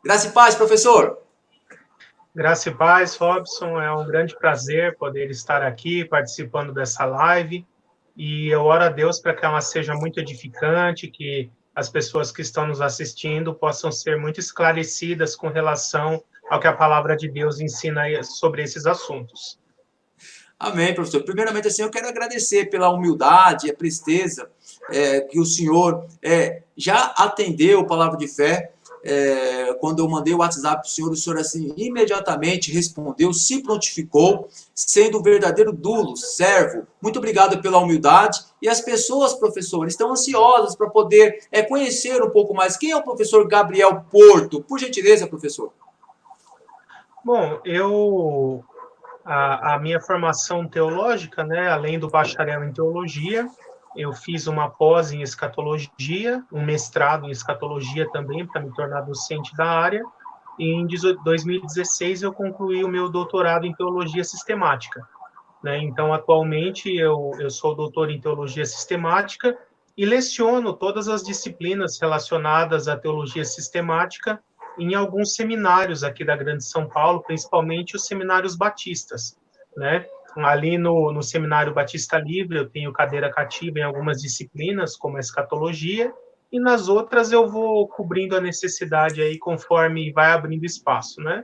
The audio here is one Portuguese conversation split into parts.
Graça e paz, professor. Graça e paz, Robson. É um grande prazer poder estar aqui participando dessa live. E eu oro a Deus para que ela seja muito edificante, que as pessoas que estão nos assistindo possam ser muito esclarecidas com relação ao que a palavra de Deus ensina sobre esses assuntos. Amém, professor. Primeiramente, assim, eu quero agradecer pela humildade e a presteza que o senhor já atendeu palavra de fé. Quando eu mandei o WhatsApp para o senhor assim imediatamente respondeu, se prontificou, sendo o verdadeiro dulo, servo. Muito obrigado pela humildade. E as pessoas, professor, estão ansiosas para poder conhecer um pouco mais. Quem é o professor Gabriel Porto? Por gentileza, professor. Bom, a minha formação teológica, né, além do bacharel em teologia, eu fiz uma pós em escatologia, um mestrado em escatologia também, para me tornar docente da área. E em 2016 eu concluí o meu doutorado em teologia sistemática, né? Então, atualmente eu sou doutor em teologia sistemática e leciono todas as disciplinas relacionadas à teologia sistemática em alguns seminários aqui da Grande São Paulo, principalmente os seminários batistas, né? Ali no Seminário Batista Livre, eu tenho cadeira cativa em algumas disciplinas, como a escatologia, e nas outras eu vou cobrindo a necessidade aí conforme vai abrindo espaço, né?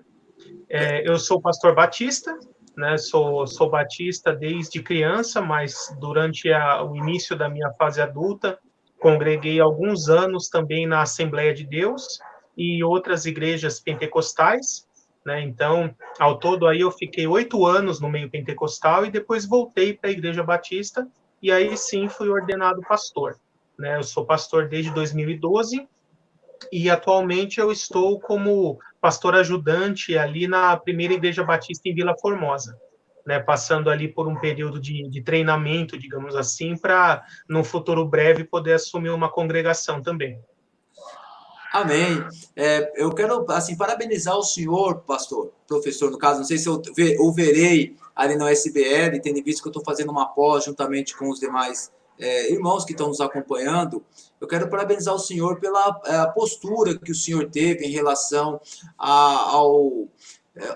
Eu sou pastor batista, né? Sou batista desde criança, mas durante o início da minha fase adulta, congreguei alguns anos também na Assembleia de Deus e outras igrejas pentecostais, né? Então, ao todo aí eu fiquei 8 anos no meio pentecostal e depois voltei para a Igreja Batista e aí sim fui ordenado pastor, né? Eu sou pastor desde 2012 e atualmente eu estou como pastor ajudante ali na primeira igreja batista em Vila Formosa, né, passando ali por um período de treinamento, digamos assim, para, no futuro breve, poder assumir uma congregação também. Amém. Eu quero, assim, parabenizar o senhor, pastor, professor, no caso, não sei se eu o verei ali no SBL, tendo visto que eu estou fazendo uma pós juntamente com os demais irmãos que estão nos acompanhando. Eu quero parabenizar o senhor pela postura que o senhor teve em relação ao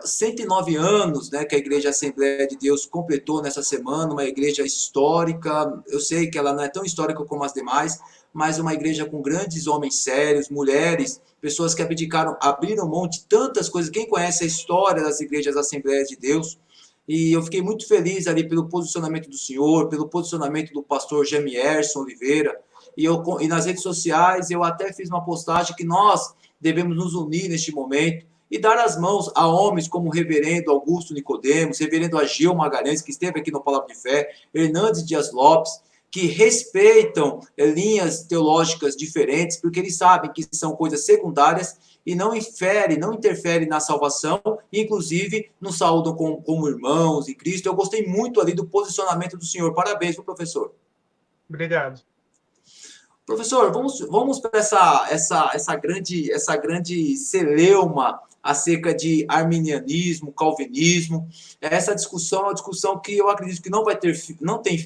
109 anos, né, que a Igreja Assembleia de Deus completou nessa semana, uma igreja histórica. Eu sei que ela não é tão histórica como as demais, mas uma igreja com grandes homens sérios, mulheres, pessoas que abdicaram, abriram mão de tantas coisas. Quem conhece a história das igrejas Assembleias de Deus? E eu fiquei muito feliz ali pelo posicionamento do senhor, pelo posicionamento do pastor Jamierson Oliveira. E nas redes sociais eu até fiz uma postagem que nós devemos nos unir neste momento e dar as mãos a homens como o reverendo Augusto Nicodemos, reverendo Ageu Magalhães, que esteve aqui no Palavra de Fé, Hernandes Dias Lopes, que respeitam linhas teológicas diferentes, porque eles sabem que são coisas secundárias e não interfere na salvação, inclusive nos saúdam como irmãos em Cristo. Eu gostei muito ali do posicionamento do senhor. Parabéns, viu, professor? Obrigado. Professor, vamos para essa grande celeuma acerca de arminianismo, calvinismo. Essa discussão é uma discussão que eu acredito que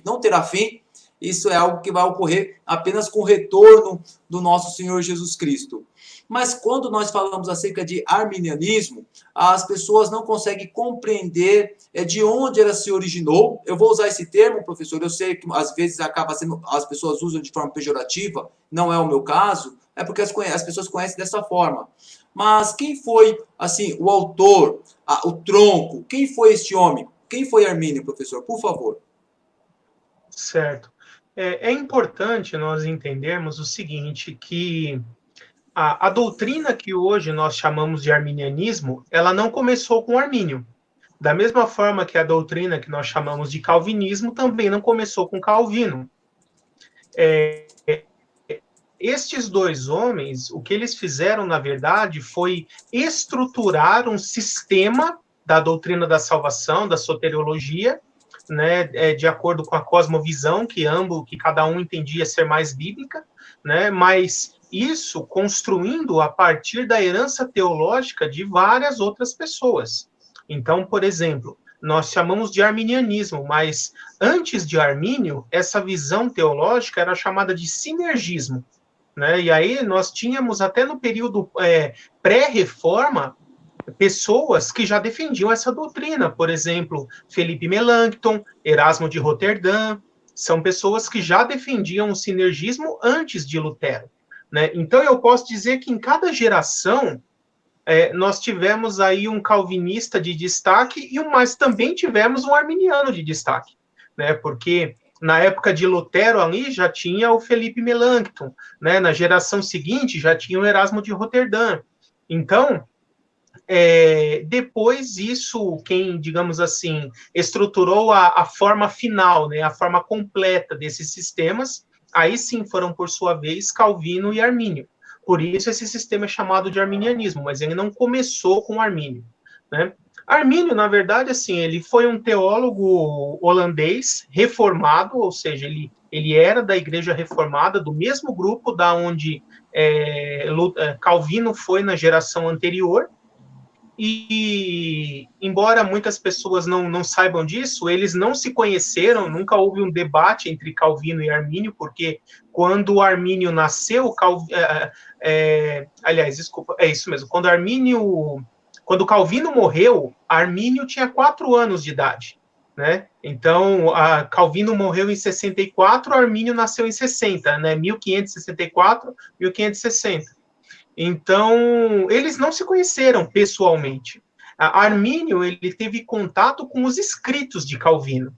não terá fim. Isso é algo que vai ocorrer apenas com o retorno do nosso Senhor Jesus Cristo. Mas quando nós falamos acerca de arminianismo, as pessoas não conseguem compreender de onde ela se originou. Eu vou usar esse termo, professor, eu sei que às vezes as pessoas usam de forma pejorativa, não é o meu caso, é porque as pessoas conhecem dessa forma. Mas quem foi, assim, o autor, o tronco? Quem foi este homem? Quem foi Armínio, professor? Por favor. Certo. É importante nós entendermos o seguinte, que a doutrina que hoje nós chamamos de arminianismo, ela não começou com Armínio. Da mesma forma que a doutrina que nós chamamos de calvinismo também não começou com Calvino. Estes dois homens, o que eles fizeram, na verdade, foi estruturar um sistema da doutrina da salvação, da soteriologia, né, de acordo com a cosmovisão que cada um entendia ser mais bíblica, né, mas isso construindo a partir da herança teológica de várias outras pessoas. Então, por exemplo, nós chamamos de arminianismo, mas antes de Armínio, essa visão teológica era chamada de sinergismo. né? E aí nós tínhamos, até no período pré-reforma, pessoas que já defendiam essa doutrina. Por exemplo, Felipe Melanchthon, Erasmo de Roterdã, são pessoas que já defendiam o sinergismo antes de Lutero, né? Então eu posso dizer que em cada geração nós tivemos aí um calvinista de destaque, mas também tivemos um arminiano de destaque, né? Porque na época de Lutero ali já tinha o Felipe Melanchthon, né? Na geração seguinte já tinha o Erasmo de Roterdã. Então, depois isso, quem, digamos assim, estruturou a forma final, né, a forma completa desses sistemas, aí sim foram, por sua vez, Calvino e Armínio. Por isso esse sistema é chamado de arminianismo, mas ele não começou com Armínio, né? Armínio, na verdade, assim, ele foi um teólogo holandês reformado, ou seja, ele era da Igreja Reformada, do mesmo grupo da onde Calvino foi na geração anterior. E, embora muitas pessoas não saibam disso, eles não se conheceram, nunca houve um debate entre Calvino e Armínio, porque quando Armínio nasceu, aliás, desculpa, é isso mesmo, quando Calvino morreu, Armínio tinha 4 anos de idade, né? Então, Calvino morreu em 64, Armínio nasceu em 60, né? 1564, 1560. Então, eles não se conheceram pessoalmente. Armínio, ele teve contato com os escritos de Calvino.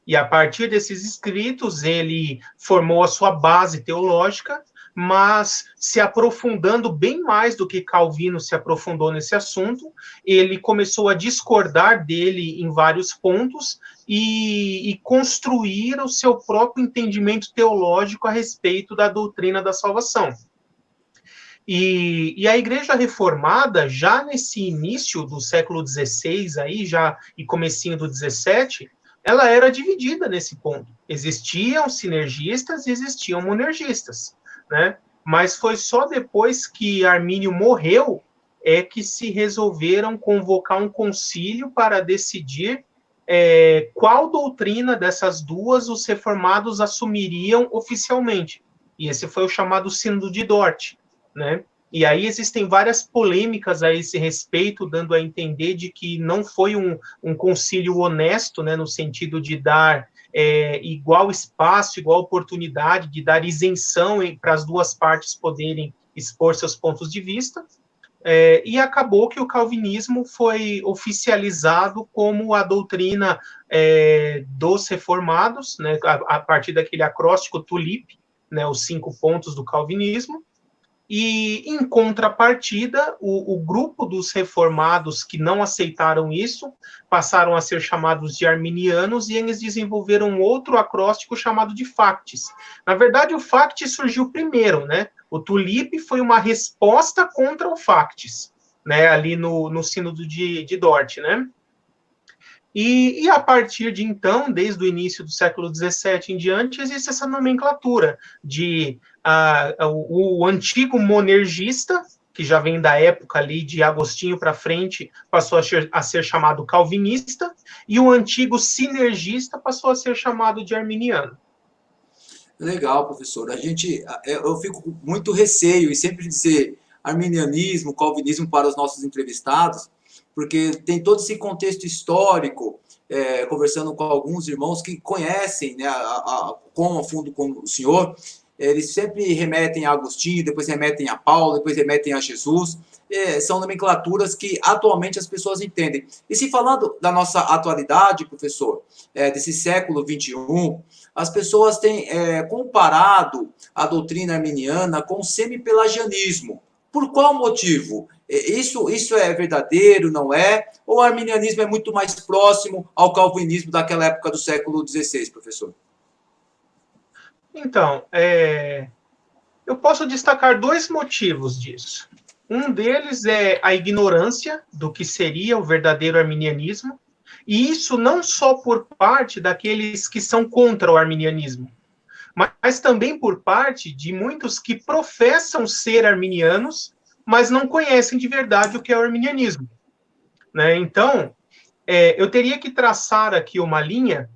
E a partir desses escritos, ele formou a sua base teológica, mas se aprofundando bem mais do que Calvino se aprofundou nesse assunto, ele começou a discordar dele em vários pontos e construir o seu próprio entendimento teológico a respeito da doutrina da salvação. E a Igreja Reformada, já nesse início do século XVI, aí, já, e comecinho do XVII, ela era dividida nesse ponto. Existiam sinergistas e existiam monergistas, né? Mas foi só depois que Armínio morreu que se resolveram convocar um concílio para decidir qual doutrina dessas duas os reformados assumiriam oficialmente. E esse foi o chamado Sínodo de Dort, né? E aí existem várias polêmicas a esse respeito, dando a entender de que não foi um concílio honesto, né, no sentido de dar igual espaço, igual oportunidade, de dar isenção para as duas partes poderem expor seus pontos de vista, e acabou que o calvinismo foi oficializado como a doutrina dos reformados, né, a partir daquele acróstico TULIP, né, os 5 pontos do calvinismo. E, em contrapartida, o grupo dos reformados que não aceitaram isso passaram a ser chamados de arminianos e eles desenvolveram outro acróstico chamado de Factis. Na verdade, o Factis surgiu primeiro, né? O TULIP foi uma resposta contra o Factis, né? Ali no Sínodo de Dort, né? E a partir de então, desde o início do século XVII em diante, existe essa nomenclatura de o antigo monergista, que já vem da época ali de Agostinho para frente, passou a ser chamado calvinista, e o antigo sinergista passou a ser chamado de arminiano. Legal, professor. Eu fico com muito receio em sempre dizer arminianismo, calvinismo para os nossos entrevistados, porque tem todo esse contexto histórico, conversando com alguns irmãos que conhecem, né, com a fundo como o senhor, eles sempre remetem a Agostinho, depois remetem a Paulo, depois remetem a Jesus. São nomenclaturas que atualmente as pessoas entendem. E se falando da nossa atualidade, professor, desse século XXI, as pessoas têm comparado a doutrina arminiana com o semi-pelagianismo. Por qual motivo? Isso é verdadeiro, não é? Ou o arminianismo é muito mais próximo ao calvinismo daquela época do século XVI, professor? Então, eu posso destacar 2 motivos disso. Um deles é a ignorância do que seria o verdadeiro arminianismo, e isso não só por parte daqueles que são contra o arminianismo, mas também por parte de muitos que professam ser arminianos, mas não conhecem de verdade o que é o arminianismo, né? Então, eu teria que traçar aqui uma linha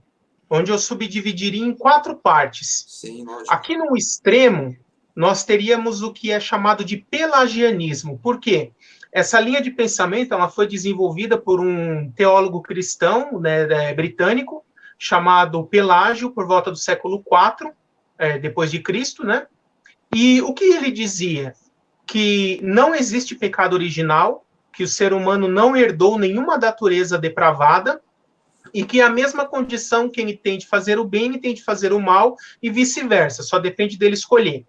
onde eu subdividiria em 4 partes. Sim, lógico. Aqui no extremo, nós teríamos o que é chamado de pelagianismo. Por quê? Essa linha de pensamento ela foi desenvolvida por um teólogo cristão, né, britânico, chamado Pelágio, por volta do século IV, depois de Cristo, né? E o que ele dizia? Que não existe pecado original, que o ser humano não herdou nenhuma natureza depravada, e que a mesma condição que ele tem de fazer o bem, ele tem de fazer o mal, e vice-versa, só depende dele escolher.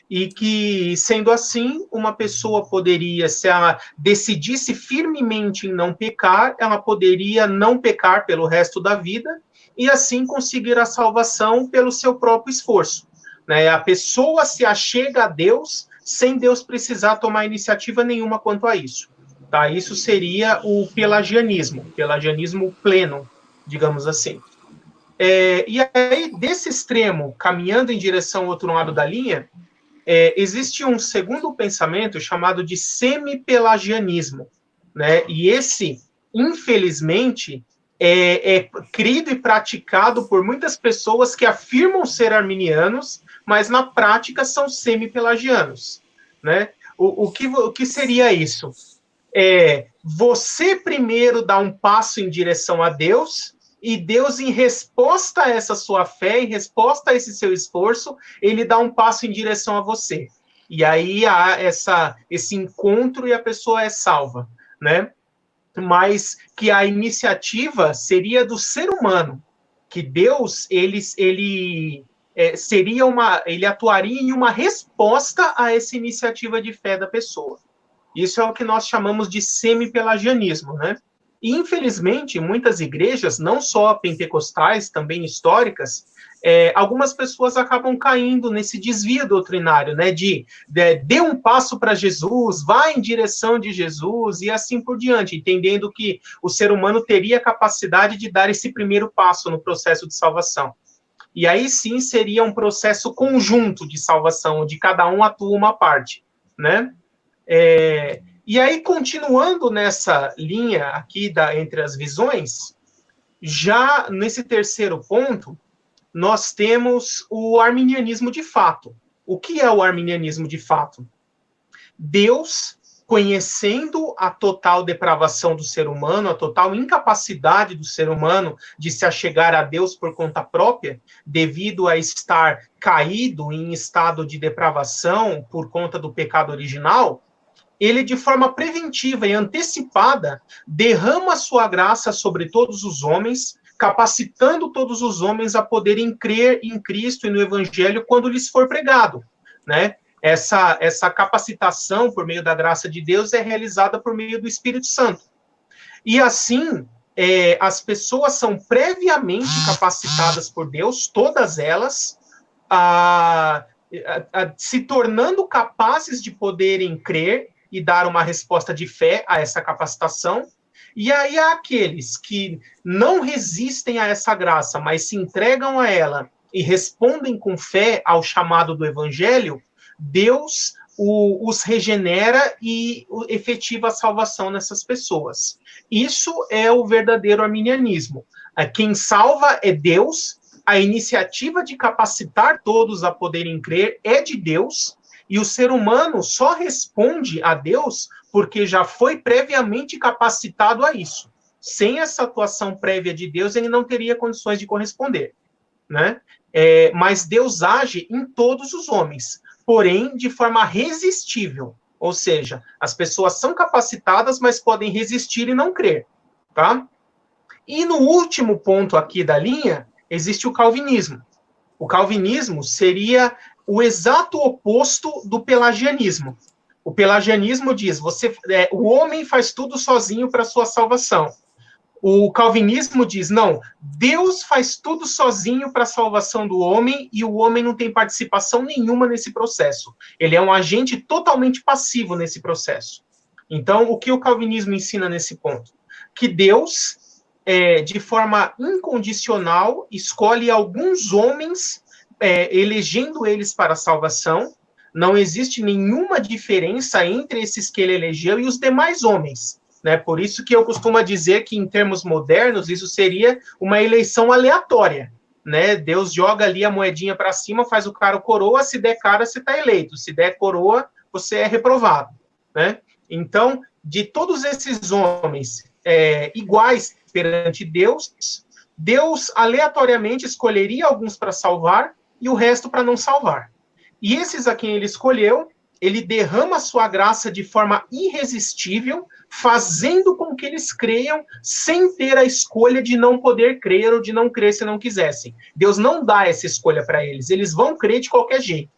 E que, sendo assim, uma pessoa poderia, se ela decidisse firmemente em não pecar, ela poderia não pecar pelo resto da vida, e assim conseguir a salvação pelo seu próprio esforço. Né? A pessoa se achega a Deus sem Deus precisar tomar iniciativa nenhuma quanto a isso. Tá? Isso seria o pelagianismo pleno, digamos assim. E aí, desse extremo, caminhando em direção ao outro lado da linha, existe um segundo pensamento chamado de semi-pelagianismo, né? E esse, infelizmente, é crido e praticado por muitas pessoas que afirmam ser arminianos, mas na prática são semi-pelagianos, né? O que seria isso? Você primeiro dá um passo em direção a Deus, e Deus, em resposta a essa sua fé, em resposta a esse seu esforço, ele dá um passo em direção a você. E aí há esse encontro e a pessoa é salva, né? Mas que a iniciativa seria do ser humano, que Deus, ele atuaria em uma resposta a essa iniciativa de fé da pessoa. Isso é o que nós chamamos de semi-pelagianismo, né? E, infelizmente, muitas igrejas, não só pentecostais, também históricas, algumas pessoas acabam caindo nesse desvio doutrinário, né, dê um passo para Jesus, vá em direção de Jesus, e assim por diante, entendendo que o ser humano teria capacidade de dar esse primeiro passo no processo de salvação. E aí sim seria um processo conjunto de salvação, onde cada um atua uma parte, né? E aí, continuando nessa linha aqui entre as visões, já nesse terceiro ponto, nós temos o arminianismo de fato. O que é o arminianismo de fato? Deus, conhecendo a total depravação do ser humano, a total incapacidade do ser humano de se achegar a Deus por conta própria, devido a estar caído em estado de depravação por conta do pecado original, ele, de forma preventiva e antecipada, derrama sua graça sobre todos os homens, capacitando todos os homens a poderem crer em Cristo e no Evangelho quando lhes for pregado, né? Essa capacitação por meio da graça de Deus é realizada por meio do Espírito Santo. E assim, as pessoas são previamente capacitadas por Deus, todas elas, se tornando capazes de poderem crer e dar uma resposta de fé a essa capacitação. E aí há aqueles que não resistem a essa graça, mas se entregam a ela e respondem com fé ao chamado do Evangelho, Deus os regenera e efetiva a salvação nessas pessoas. Isso é o verdadeiro arminianismo. Quem salva é Deus, a iniciativa de capacitar todos a poderem crer é de Deus, e o ser humano só responde a Deus porque já foi previamente capacitado a isso. Sem essa atuação prévia de Deus, ele não teria condições de corresponder, né? Mas Deus age em todos os homens, porém de forma resistível. Ou seja, as pessoas são capacitadas, mas podem resistir e não crer, tá? E no último ponto aqui da linha, existe o calvinismo. O calvinismo seria o exato oposto do pelagianismo. O pelagianismo diz, o homem faz tudo sozinho para sua salvação. O calvinismo diz, não, Deus faz tudo sozinho para a salvação do homem e o homem não tem participação nenhuma nesse processo. Ele é um agente totalmente passivo nesse processo. Então, o que o calvinismo ensina nesse ponto? Que Deus, de forma incondicional, escolhe alguns homens, elegendo eles para a salvação. Não existe nenhuma diferença entre esses que ele elegeu e os demais homens, né? Por isso que eu costumo dizer que, em termos modernos, isso seria uma eleição aleatória. né? Deus joga ali a moedinha para cima, faz o cara coroa, se der cara, você está eleito, se der coroa, você é reprovado, né? Então, de todos esses homens iguais perante Deus, Deus aleatoriamente escolheria alguns para salvar e o resto para não salvar. E esses a quem ele escolheu, ele derrama a sua graça de forma irresistível, fazendo com que eles creiam sem ter a escolha de não poder crer ou de não crer se não quisessem. Deus não dá essa escolha para eles, eles vão crer de qualquer jeito,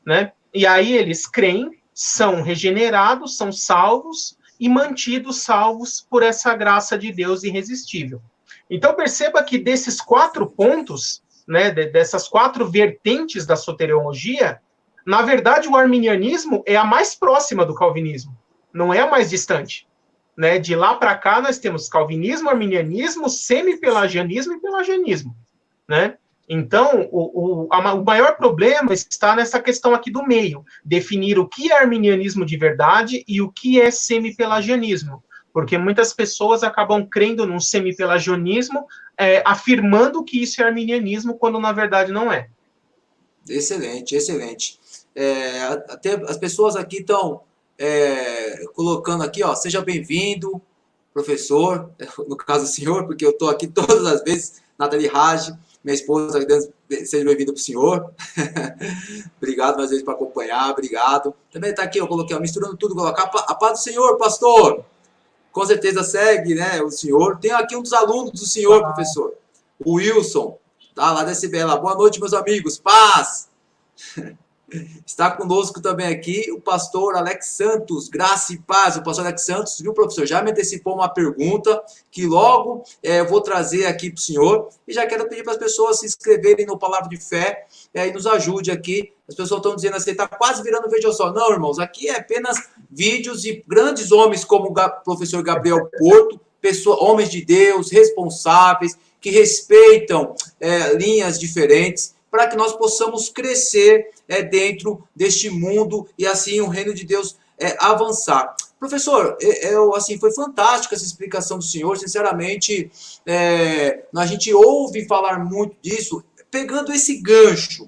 né? E aí eles creem, são regenerados, são salvos e mantidos salvos por essa graça de Deus irresistível. Então perceba que desses 4 pontos, né, dessas 4 vertentes da soteriologia, na verdade o arminianismo é a mais próxima do calvinismo, não é a mais distante, né? De lá para cá nós temos calvinismo, arminianismo, semi-pelagianismo e pelagianismo, né? Então, o maior problema está nessa questão aqui do meio, definir o que é arminianismo de verdade e o que é semi-pelagianismo, porque muitas pessoas acabam crendo num semi-pelagianismo, afirmando que isso é arminianismo, quando na verdade não é. Excelente, excelente. Até as pessoas aqui estão colocando aqui, ó, seja bem-vindo, professor, no caso o senhor, porque eu estou aqui todas as vezes, Nathalie Raj, minha esposa, seja bem-vindo para o senhor. Obrigado mais vezes por acompanhar, obrigado. Também está aqui, eu coloquei, ó, misturando tudo, colocar a paz do senhor, pastor. Com certeza segue, né, o senhor. Tem aqui um dos alunos do senhor, professor, o Wilson, tá, lá da SBL. Boa noite, meus amigos, paz. Está conosco também aqui o pastor Alex Santos, graça e paz. O pastor Alex Santos, viu, professor? Já me antecipou uma pergunta que logo eu vou trazer aqui para o senhor. E já quero pedir para as pessoas se inscreverem no Palavra de Fé e nos ajude aqui. As pessoas estão dizendo assim, está quase virando vídeo só. Não, irmãos, aqui é apenas vídeos de grandes homens como o professor Gabriel Porto, homens de Deus, responsáveis, que respeitam linhas diferentes, para que nós possamos crescer dentro deste mundo e assim o reino de Deus avançar. Professor, assim, foi fantástica essa explicação do senhor, sinceramente, a gente ouve falar muito disso, pegando esse gancho.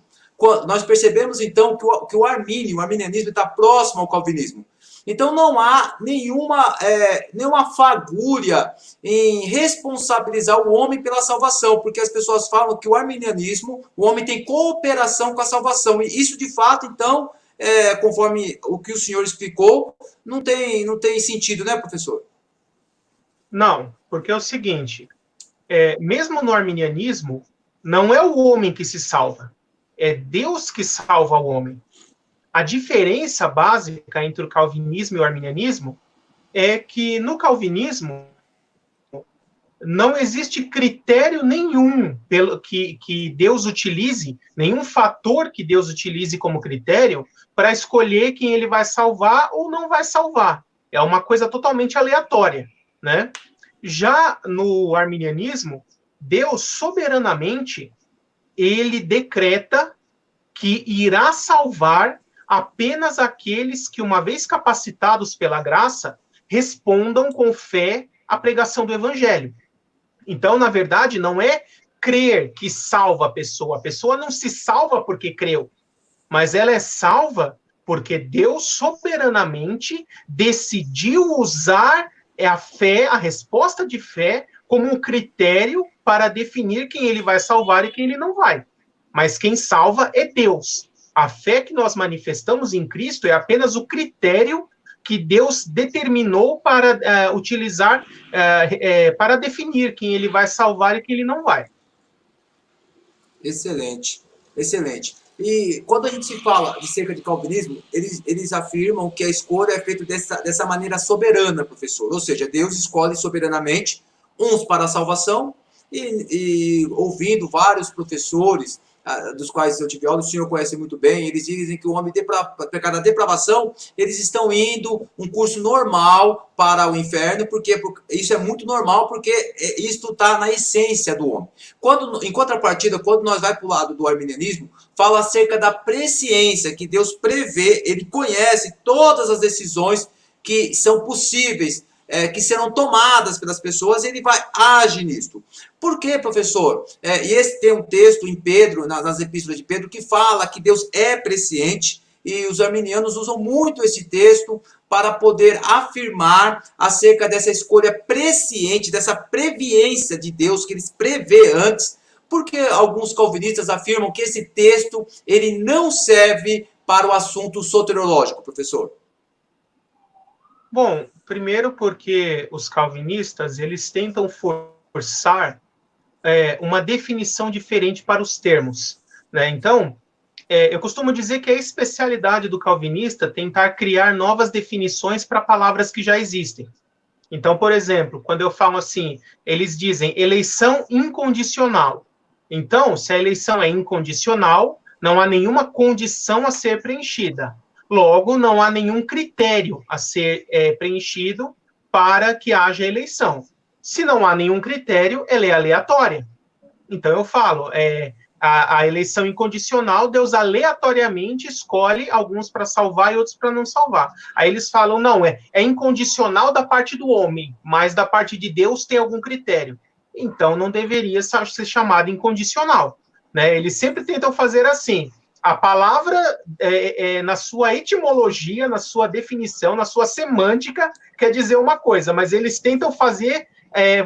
Nós percebemos então que o arminianismo está próximo ao calvinismo. Então não há nenhuma fagulha em responsabilizar o homem pela salvação, porque as pessoas falam que o arminianismo, o homem tem cooperação com a salvação, e isso de fato, então, conforme o que o senhor explicou, não tem sentido, né, professor? Não, porque é o seguinte, mesmo no arminianismo, não é o homem que se salva, é Deus que salva o homem. A diferença básica entre o calvinismo e o arminianismo é que no calvinismo não existe critério nenhum que Deus utilize, nenhum fator que Deus utilize como critério para escolher quem ele vai salvar ou não vai salvar. É uma coisa totalmente aleatória, né? Já no arminianismo, Deus soberanamente ele decreta que irá salvar apenas aqueles que, uma vez capacitados pela graça, respondam com fé à pregação do evangelho. Então, na verdade, não é crer que salva a pessoa não se salva porque creu, mas ela é salva porque Deus soberanamente decidiu usar a fé, a resposta de fé, como um critério para definir quem ele vai salvar e quem ele não vai. Mas quem salva é Deus. A fé que nós manifestamos em Cristo é apenas o critério que Deus determinou para utilizar, para definir quem ele vai salvar e quem ele não vai. Excelente, excelente. E quando a gente se fala de cerca de calvinismo, eles afirmam que a escolha é feita dessa maneira soberana, professor. Ou seja, Deus escolhe soberanamente uns para a salvação e ouvindo vários professores, dos quais eu tive aula, o senhor conhece muito bem, eles dizem que o homem pecado da depravação, eles estão indo um curso normal para o inferno, porque isso é muito normal, porque isso está na essência do homem. Em contrapartida, quando nós vai para o lado do arminianismo, fala acerca da presciência, que Deus prevê, ele conhece todas as decisões que são possíveis que serão tomadas pelas pessoas, ele vai agir nisto. Por quê, professor? E esse tem um texto em Pedro, nas epístolas de Pedro, que fala que Deus é presciente, e os arminianos usam muito esse texto para poder afirmar acerca dessa escolha presciente, dessa previência de Deus, que eles prevê antes, porque alguns calvinistas afirmam que esse texto ele não serve para o assunto soteriológico, professor? Bom, primeiro porque os calvinistas, eles tentam forçar uma definição diferente para os termos, né? Então, eu costumo dizer que é a especialidade do calvinista tentar criar novas definições para palavras que já existem. Então, por exemplo, quando eu falo assim, eles dizem eleição incondicional. Então, se a eleição é incondicional, não há nenhuma condição a ser preenchida. Logo, não há nenhum critério a ser preenchido para que haja eleição. Se não há nenhum critério, ela é aleatória. Então, eu falo, a eleição incondicional, Deus aleatoriamente escolhe alguns para salvar e outros para não salvar. Aí eles falam, não, é incondicional da parte do homem, mas da parte de Deus tem algum critério. Então, não deveria ser chamado incondicional, né? Eles sempre tentam fazer assim. A palavra, na sua etimologia, na sua definição, na sua semântica, quer dizer uma coisa, mas eles tentam fazer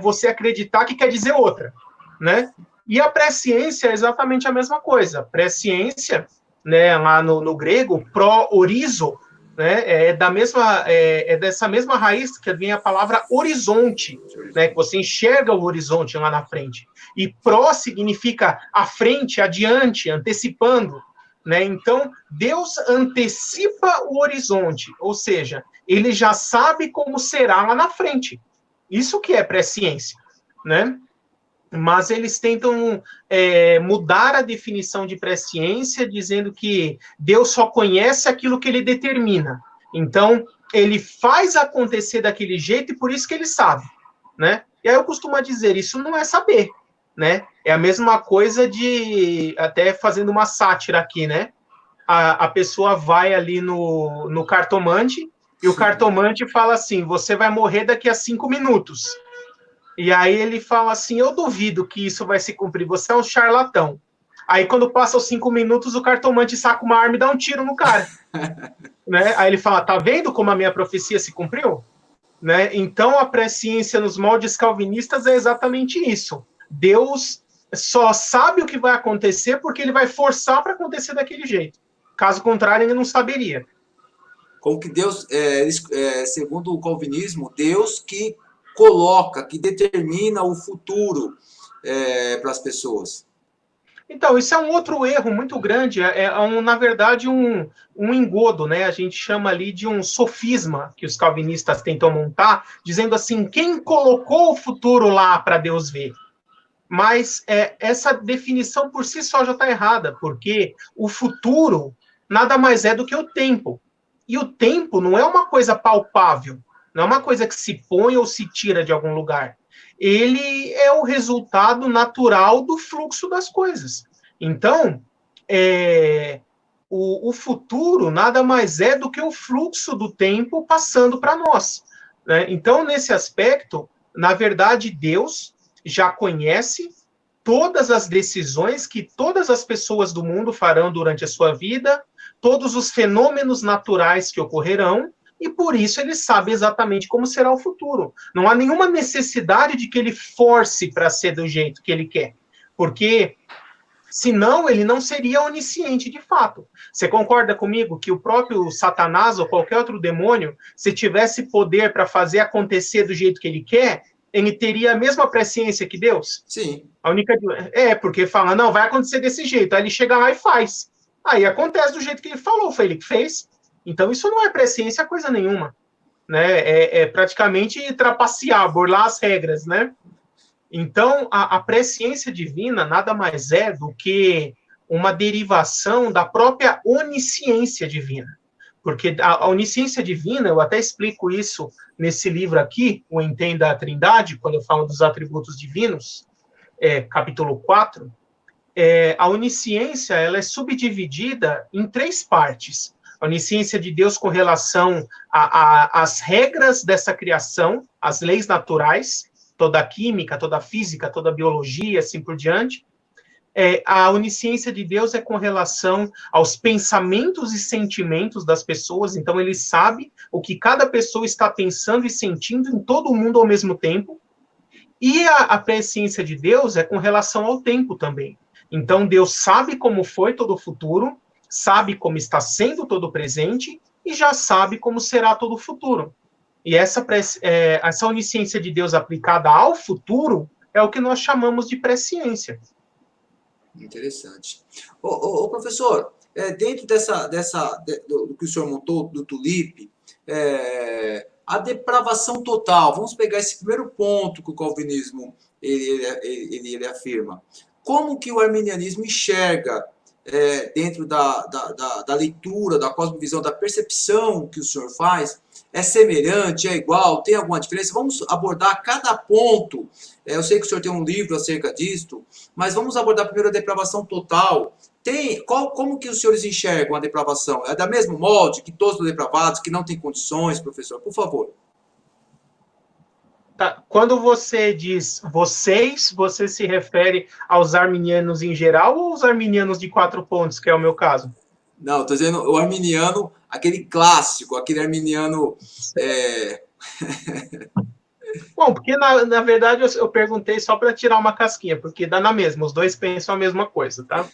você acreditar que quer dizer outra, né? E a presciência é exatamente a mesma coisa. Presciência, né, lá no grego, pró-orizo, né, é dessa mesma raiz que vem a palavra horizonte, né, que você enxerga o horizonte lá na frente. E pró significa à frente, adiante, antecipando, né? Então, Deus antecipa o horizonte, ou seja, ele já sabe como será lá na frente. Isso que é presciência, né? Mas eles tentam mudar a definição de presciência, dizendo que Deus só conhece aquilo que ele determina. Então, ele faz acontecer daquele jeito e por isso que ele sabe, né? E aí eu costumo dizer, isso não é saber, né? É a mesma coisa de, até fazendo uma sátira aqui, né? A pessoa vai ali no cartomante e o cartomante fala assim, você vai morrer daqui a 5 minutos. E aí ele fala assim, eu duvido que isso vai se cumprir, você é um charlatão. Aí quando passa os 5 minutos, o cartomante saca uma arma e dá um tiro no cara. Né? Aí ele fala, tá vendo como a minha profecia se cumpriu? Né? Então a presciência nos moldes calvinistas é exatamente isso. Deus só sabe o que vai acontecer porque ele vai forçar para acontecer daquele jeito. Caso contrário, ele não saberia. Como que Deus, segundo o calvinismo, Deus que coloca, que determina o futuro para as pessoas. Então, isso é um outro erro muito grande, na verdade, um engodo, né? A gente chama ali de um sofisma que os calvinistas tentam montar, dizendo assim, quem colocou o futuro lá para Deus ver? Mas essa definição por si só já está errada, porque o futuro nada mais é do que o tempo. E o tempo não é uma coisa palpável, não é uma coisa que se põe ou se tira de algum lugar. Ele é o resultado natural do fluxo das coisas. Então, o futuro nada mais é do que o fluxo do tempo passando para nós. Né? Então, nesse aspecto, na verdade, Deus já conhece todas as decisões que todas as pessoas do mundo farão durante a sua vida, todos os fenômenos naturais que ocorrerão, e por isso ele sabe exatamente como será o futuro. Não há nenhuma necessidade de que ele force para ser do jeito que ele quer, porque senão ele não seria onisciente de fato. Você concorda comigo que o próprio Satanás ou qualquer outro demônio, se tivesse poder para fazer acontecer do jeito que ele quer, ele teria a mesma presciência que Deus? Sim. A única... porque fala, não, vai acontecer desse jeito. Aí ele chega lá e faz. Aí acontece do jeito que ele falou, foi ele que fez. Então isso não é presciência coisa nenhuma. Né? É praticamente trapacear, burlar as regras, né? Então, a presciência divina nada mais é do que uma derivação da própria onisciência divina. Porque a onisciência divina, eu até explico isso nesse livro aqui, o Entenda a Trindade, quando eu falo dos atributos divinos, capítulo 4, a onisciência ela é subdividida em 3 partes. A onisciência de Deus com relação às regras dessa criação, as leis naturais, toda a química, toda a física, toda a biologia, assim por diante. A onisciência de Deus é com relação aos pensamentos e sentimentos das pessoas, então ele sabe o que cada pessoa está pensando e sentindo em todo o mundo ao mesmo tempo. E a presciência de Deus é com relação ao tempo também. Então Deus sabe como foi todo o futuro, sabe como está sendo todo o presente e já sabe como será todo o futuro. E essa onisciência de Deus aplicada ao futuro é o que nós chamamos de presciência. Interessante. Professor, dentro do que o senhor montou, do Tulip, a depravação total, vamos pegar esse primeiro ponto que o calvinismo ele afirma. Como que o arminianismo enxerga, dentro da leitura, da cosmovisão, da percepção que o senhor faz, é semelhante, é igual, tem alguma diferença? Vamos abordar cada ponto. Eu sei que o senhor tem um livro acerca disso, mas vamos abordar primeiro a depravação total. Como que os senhores enxergam a depravação? É da mesmo molde que todos os depravados, que não têm condições, professor? Por favor. Tá. Quando você diz vocês, você se refere aos arminianos em geral ou aos arminianos de 4 pontos, que é o meu caso? Não, estou dizendo o arminiano, aquele clássico, aquele arminiano... Bom, porque na verdade eu perguntei só para tirar uma casquinha, porque dá na mesma, os dois pensam a mesma coisa, tá?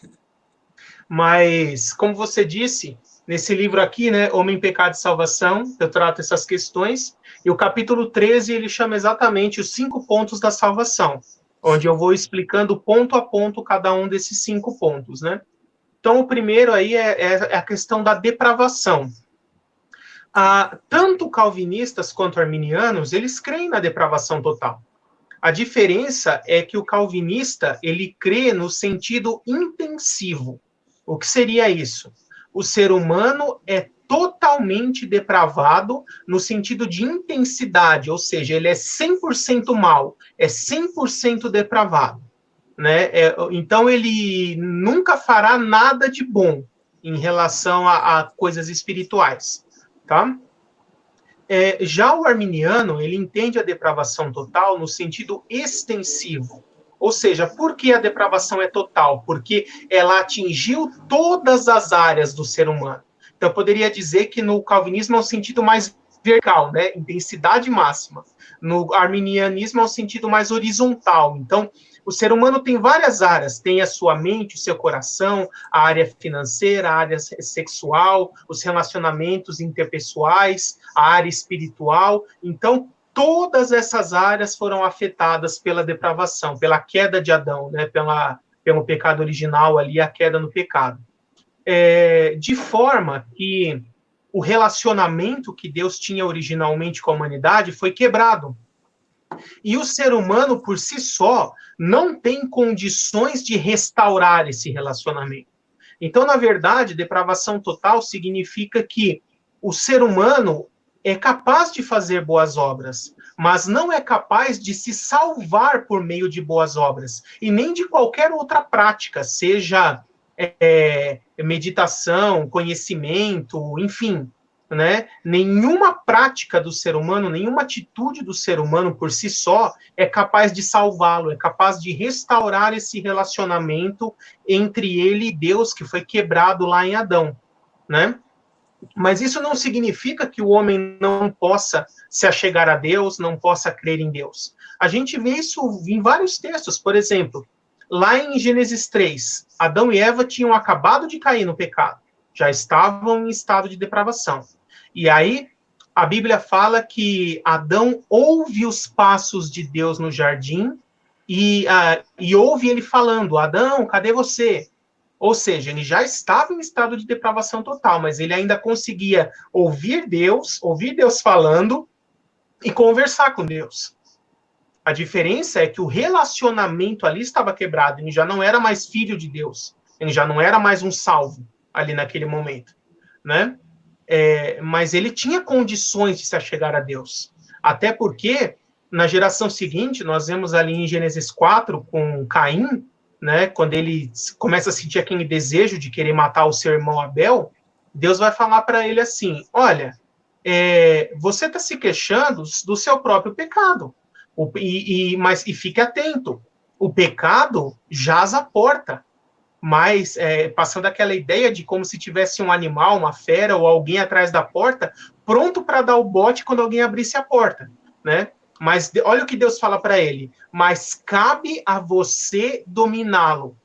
Mas, como você disse, nesse livro aqui, né, Homem, Pecado e Salvação, eu trato essas questões, e o capítulo 13, ele chama exatamente os 5 pontos da salvação, onde eu vou explicando ponto a ponto cada um desses 5 pontos, né? Então, o primeiro aí é a questão da depravação. Tanto calvinistas quanto arminianos, eles creem na depravação total. A diferença é que o calvinista, ele crê no sentido intensivo. O que seria isso? O ser humano é totalmente depravado no sentido de intensidade, ou seja, ele é 100% mal, é 100% depravado, né? Então, ele nunca fará nada de bom em relação a coisas espirituais, tá? Já o arminiano, ele entende a depravação total no sentido extensivo. Ou seja, por que a depravação é total? Porque ela atingiu todas as áreas do ser humano. Então, eu poderia dizer que no calvinismo é um sentido mais vertical, né? Intensidade máxima. No arminianismo é um sentido mais horizontal. Então, o ser humano tem várias áreas, tem a sua mente, o seu coração, a área financeira, a área sexual, os relacionamentos interpessoais, a área espiritual. Então, todas essas áreas foram afetadas pela depravação, pela queda de Adão, né, pelo pecado original ali, a queda no pecado. De forma que o relacionamento que Deus tinha originalmente com a humanidade foi quebrado. E o ser humano, por si só, não tem condições de restaurar esse relacionamento. Então, na verdade, depravação total significa que o ser humano é capaz de fazer boas obras, mas não é capaz de se salvar por meio de boas obras, e nem de qualquer outra prática, seja meditação, conhecimento, enfim, né? Nenhuma prática do ser humano, nenhuma atitude do ser humano por si só é capaz de salvá-lo, é capaz de restaurar esse relacionamento entre ele e Deus, que foi quebrado lá em Adão, né? Mas isso não significa que o homem não possa se achegar a Deus, não possa crer em Deus. A gente vê isso em vários textos. Por exemplo, lá em Gênesis 3, Adão e Eva tinham acabado de cair no pecado, já estavam em estado de depravação. E aí, a Bíblia fala que Adão ouve os passos de Deus no jardim e ouve ele falando: Adão, cadê você? Ou seja, ele já estava em estado de depravação total, mas ele ainda conseguia ouvir Deus falando e conversar com Deus. A diferença é que o relacionamento ali estava quebrado, ele já não era mais filho de Deus, ele já não era mais um salvo ali naquele momento, né? Mas ele tinha condições de se achegar a Deus. Até porque, na geração seguinte, nós vemos ali em Gênesis 4, com Caim, né, quando ele começa a sentir aquele desejo de querer matar o seu irmão Abel, Deus vai falar para ele assim, olha, você está se queixando do seu próprio pecado, mas fique atento, o pecado jaz à porta, mas passando aquela ideia de como se tivesse um animal, uma fera ou alguém atrás da porta, pronto para dar o bote quando alguém abrisse a porta, né? Mas olha o que Deus fala para ele, mas cabe a você dominá-lo.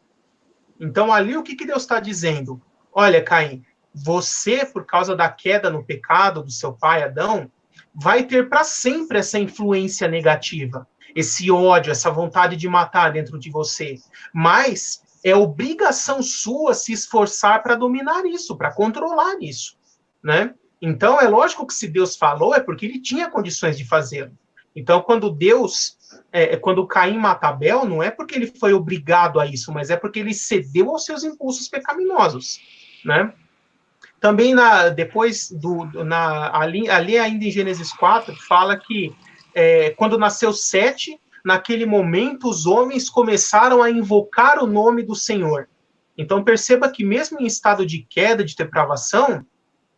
Então ali o que Deus está dizendo? Olha, Caim, você, por causa da queda no pecado do seu pai Adão, vai ter para sempre essa influência negativa, esse ódio, essa vontade de matar dentro de você. Mas é obrigação sua se esforçar para dominar isso, para controlar isso, né? Então, é lógico que se Deus falou, é porque ele tinha condições de fazê-lo. Então, quando Caim mata Abel, não é porque ele foi obrigado a isso, mas é porque ele cedeu aos seus impulsos pecaminosos, né? Também ali ainda em Gênesis 4, fala que quando nasceu Sete, naquele momento os homens começaram a invocar o nome do Senhor. Então perceba que mesmo em estado de queda, de depravação,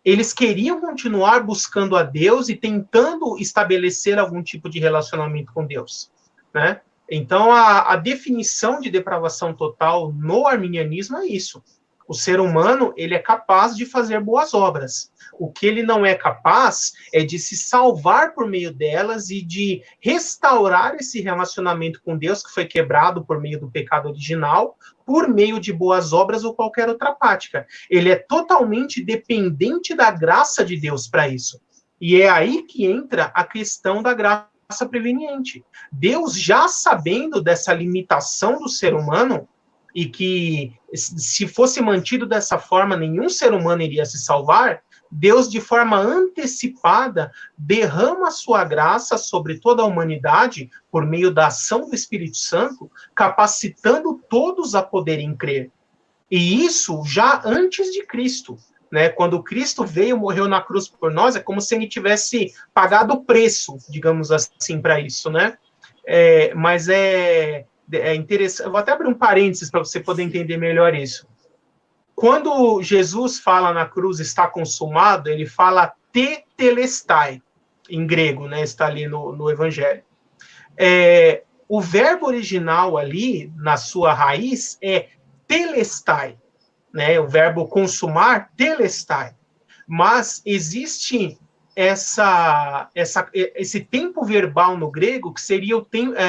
eles queriam continuar buscando a Deus e tentando estabelecer algum tipo de relacionamento com Deus, né? Então a definição de depravação total no arminianismo é isso. O ser humano, ele é capaz de fazer boas obras. O que ele não é capaz é de se salvar por meio delas e de restaurar esse relacionamento com Deus que foi quebrado por meio do pecado original, por meio de boas obras ou qualquer outra prática. Ele é totalmente dependente da graça de Deus para isso. E é aí que entra a questão da graça preveniente. Deus, já sabendo dessa limitação do ser humano, e que se fosse mantido dessa forma, nenhum ser humano iria se salvar, Deus, de forma antecipada, derrama a sua graça sobre toda a humanidade, por meio da ação do Espírito Santo, capacitando todos a poderem crer. E isso já antes de Cristo, né? Quando Cristo veio, morreu na cruz por nós, é como se ele tivesse pagado o preço, digamos assim, para isso, né? Mas é interessante. Eu vou até abrir um parênteses para você poder entender melhor isso. Quando Jesus fala na cruz está consumado, ele fala tetelestai, em grego, né? Está ali no Evangelho. O verbo original ali, na sua raiz, é telestai, né? O verbo consumar, telestai. Mas existe esse tempo verbal no grego, que seria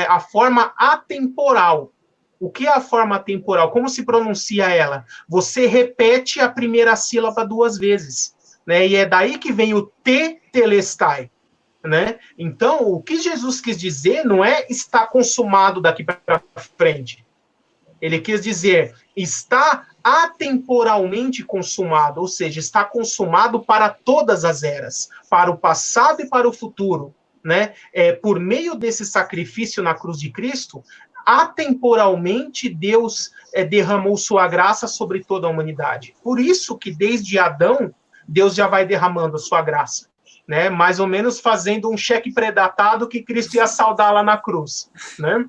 a forma atemporal. O que é a forma atemporal? Como se pronuncia ela? Você repete a primeira sílaba 2 vezes, né? E é daí que vem o tetelestai, né? Então, o que Jesus quis dizer não é está consumado daqui para frente. Ele quis dizer está atemporalmente consumado, ou seja, está consumado para todas as eras, para o passado e para o futuro, né? Por meio desse sacrifício na cruz de Cristo, atemporalmente Deus derramou sua graça sobre toda a humanidade. Por isso que desde Adão, Deus já vai derramando a sua graça, né? Mais ou menos fazendo um cheque pré-datado que Cristo ia saldar lá na cruz, né?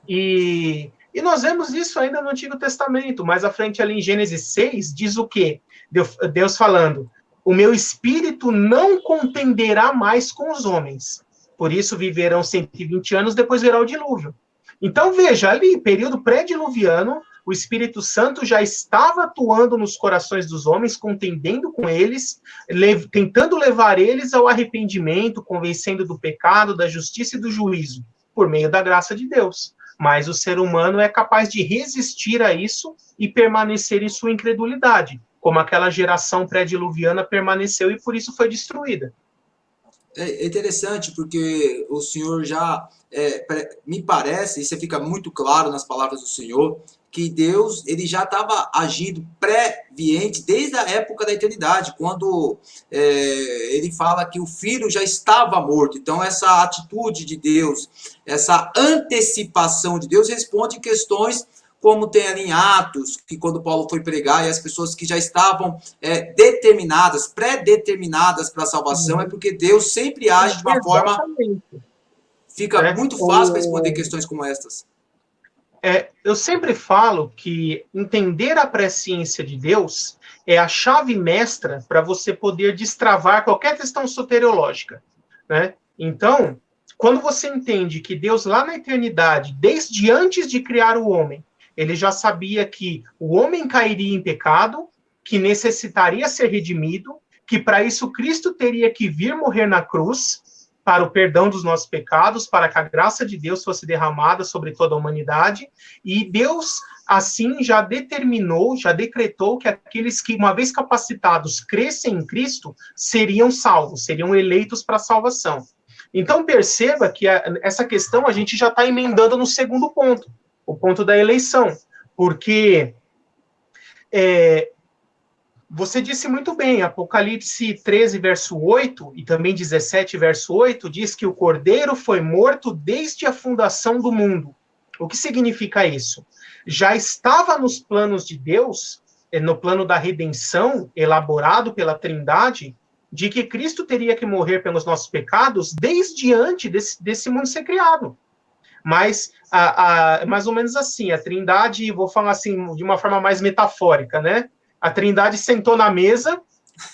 E nós vemos isso ainda no Antigo Testamento, mais à frente ali em Gênesis 6, diz o quê? Deus falando, o meu espírito não contenderá mais com os homens, por isso viverão 120 anos, depois virá o dilúvio. Então veja, ali, período pré-diluviano, o Espírito Santo já estava atuando nos corações dos homens, contendendo com eles, tentando levar eles ao arrependimento, convencendo do pecado, da justiça e do juízo, por meio da graça de Deus. Mas o ser humano é capaz de resistir a isso e permanecer em sua incredulidade, como aquela geração pré-diluviana permaneceu e por isso foi destruída. É interessante porque o Senhor já, me parece, isso fica muito claro nas palavras do Senhor, que Deus ele já estava agindo previamente desde a época da eternidade, quando ele fala que o filho já estava morto. Então essa atitude de Deus, essa antecipação de Deus responde questões como tem ali em Atos, que quando Paulo foi pregar, e as pessoas que já estavam determinadas, pré-determinadas para a salvação, é porque Deus sempre age de uma forma... Fica muito fácil para responder questões como estas. Eu sempre falo que entender a presciência de Deus é a chave mestra para você poder destravar qualquer questão soteriológica, né? Então, quando você entende que Deus, lá na eternidade, desde antes de criar o homem, ele já sabia que o homem cairia em pecado, que necessitaria ser redimido, que para isso Cristo teria que vir morrer na cruz, para o perdão dos nossos pecados, para que a graça de Deus fosse derramada sobre toda a humanidade, e Deus, assim, já determinou, já decretou que aqueles que, uma vez capacitados, crescem em Cristo, seriam salvos, seriam eleitos para a salvação. Então, perceba que essa questão a gente já está emendando no segundo ponto, o ponto da eleição, porque você disse muito bem, Apocalipse 13, verso 8, e também 17, verso 8, diz que o Cordeiro foi morto desde a fundação do mundo. O que significa isso? Já estava nos planos de Deus, no plano da redenção, elaborado pela Trindade, de que Cristo teria que morrer pelos nossos pecados desde antes desse mundo ser criado. Mas, mais ou menos assim, a Trindade, vou falar assim, de uma forma mais metafórica, né? A Trindade sentou na mesa,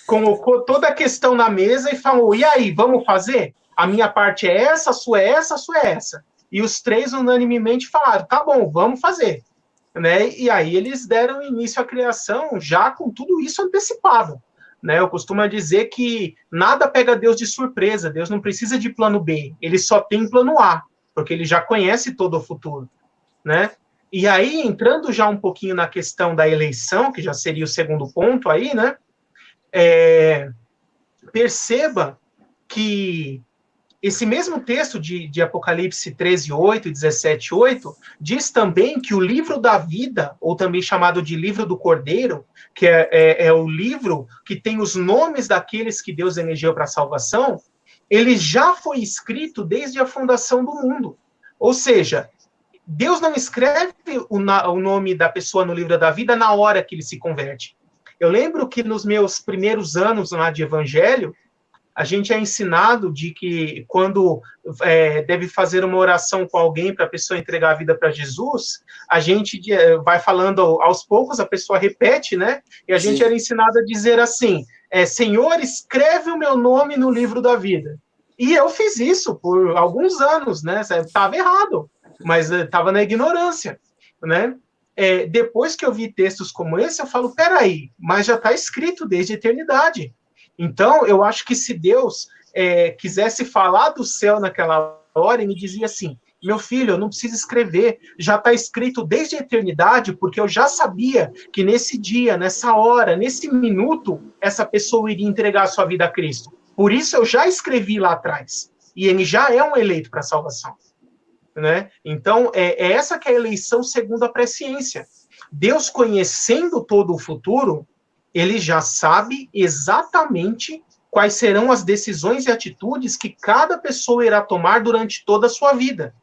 colocou toda a questão na mesa e falou, e aí, vamos fazer? A minha parte é essa, a sua é essa, a sua é essa. E os três unanimemente falaram, tá bom, vamos fazer. Né? E aí eles deram início à criação já com tudo isso antecipado. Né? Eu costumo dizer que nada pega Deus de surpresa, Deus não precisa de plano B, ele só tem plano A, porque ele já conhece todo o futuro. Né? E aí, entrando já um pouquinho na questão da eleição, que já seria o segundo ponto aí, né? Perceba que esse mesmo texto de Apocalipse 13, 8 e 17, 8, diz também que o livro da vida, ou também chamado de livro do Cordeiro, que é o livro que tem os nomes daqueles que Deus elegeu para a salvação, ele já foi escrito desde a fundação do mundo. Ou seja, Deus não escreve o nome da pessoa no livro da vida na hora que ele se converte. Eu lembro que nos meus primeiros anos lá de evangelho, a gente é ensinado de que quando deve fazer uma oração com alguém para a pessoa entregar a vida para Jesus, a gente vai falando aos poucos, a pessoa repete, né? E a gente era ensinado a dizer assim, Senhor, escreve o meu nome no livro da vida. E eu fiz isso por alguns anos, né? Estava errado, mas estava na ignorância, né? Depois que eu vi textos como esse, eu falo, peraí, mas já está escrito desde a eternidade. Então, eu acho que se Deus quisesse falar do céu naquela hora, ele me dizia assim, meu filho, eu não preciso escrever, já está escrito desde a eternidade, porque eu já sabia que nesse dia, nessa hora, nesse minuto, essa pessoa iria entregar a sua vida a Cristo. Por isso eu já escrevi lá atrás. E ele já é um eleito para a salvação. Né? Então, essa que é a eleição segundo a presciência. Deus, conhecendo todo o futuro, ele já sabe exatamente quais serão as decisões e atitudes que cada pessoa irá tomar durante toda a sua vida.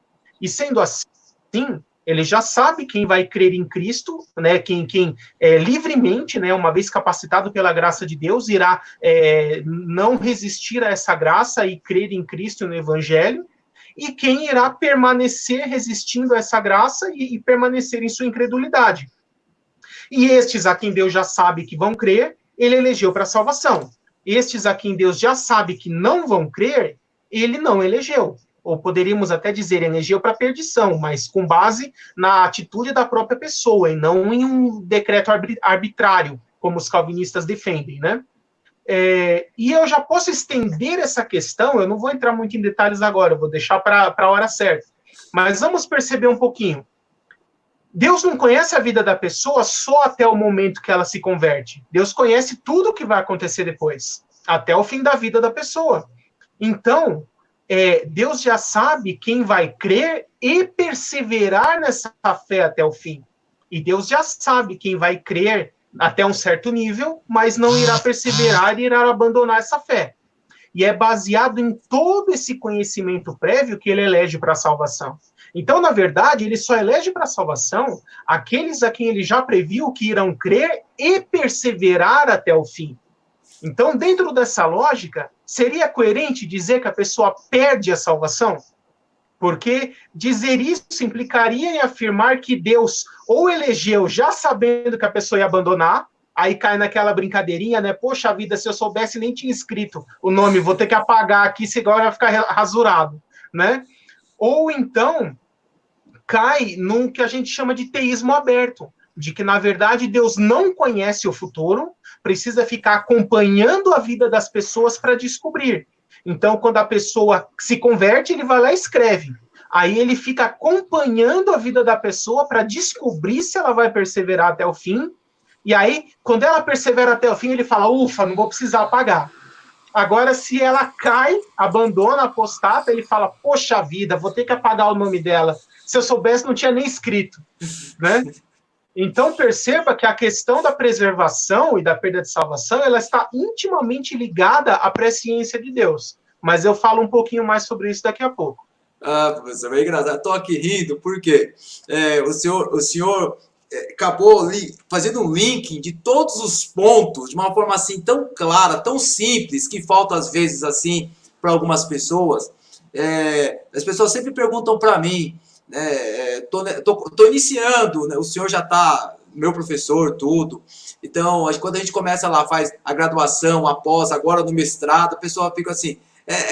E sendo assim, ele já sabe quem vai crer em Cristo, né, quem livremente, né, uma vez capacitado pela graça de Deus, irá não resistir a essa graça e crer em Cristo e no Evangelho, e quem irá permanecer resistindo a essa graça e permanecer em sua incredulidade. E estes a quem Deus já sabe que vão crer, ele elegeu para a salvação. Estes a quem Deus já sabe que não vão crer, ele não elegeu. Ou poderíamos até dizer, elegeu para perdição, mas com base na atitude da própria pessoa, e não em um decreto arbitrário, como os calvinistas defendem, né? E eu já posso estender essa questão, eu não vou entrar muito em detalhes agora, eu vou deixar para a hora certa. Mas vamos perceber um pouquinho. Deus não conhece a vida da pessoa só até o momento que ela se converte. Deus conhece tudo o que vai acontecer depois, até o fim da vida da pessoa. Então, Deus já sabe quem vai crer e perseverar nessa fé até o fim. E Deus já sabe quem vai crer até um certo nível, mas não irá perseverar e irá abandonar essa fé. E é baseado em todo esse conhecimento prévio que ele elege para a salvação. Então, na verdade, ele só elege para a salvação aqueles a quem ele já previu que irão crer e perseverar até o fim. Então, dentro dessa lógica, seria coerente dizer que a pessoa perde a salvação? Porque dizer isso implicaria em afirmar que Deus ou elegeu já sabendo que a pessoa ia abandonar, aí cai naquela brincadeirinha, né? Poxa vida, se eu soubesse, nem tinha escrito o nome, vou ter que apagar aqui, se agora vai ficar rasurado, né? Ou então cai num que a gente chama de teísmo aberto, de que, na verdade, Deus não conhece o futuro, precisa ficar acompanhando a vida das pessoas para descobrir. Então, quando a pessoa se converte, ele vai lá e escreve. Aí ele fica acompanhando a vida da pessoa para descobrir se ela vai perseverar até o fim. E aí, quando ela persevera até o fim, ele fala, ufa, não vou precisar apagar. Agora, se ela cai, abandona, apostata, ele fala, poxa vida, vou ter que apagar o nome dela. Se eu soubesse, não tinha nem escrito, né? Então, perceba que a questão da preservação e da perda de salvação, ela está intimamente ligada à presciência de Deus. Mas eu falo um pouquinho mais sobre isso daqui a pouco. Ah, professor, é engraçado. Estou aqui rindo porque o senhor acabou fazendo um link de todos os pontos de uma forma assim tão clara, tão simples, que falta às vezes assim para algumas pessoas. As pessoas sempre perguntam para mim, né, tô iniciando, né, o senhor já está meu professor, tudo. Então, quando a gente começa lá, faz a graduação, após, agora no mestrado, a pessoa fica assim,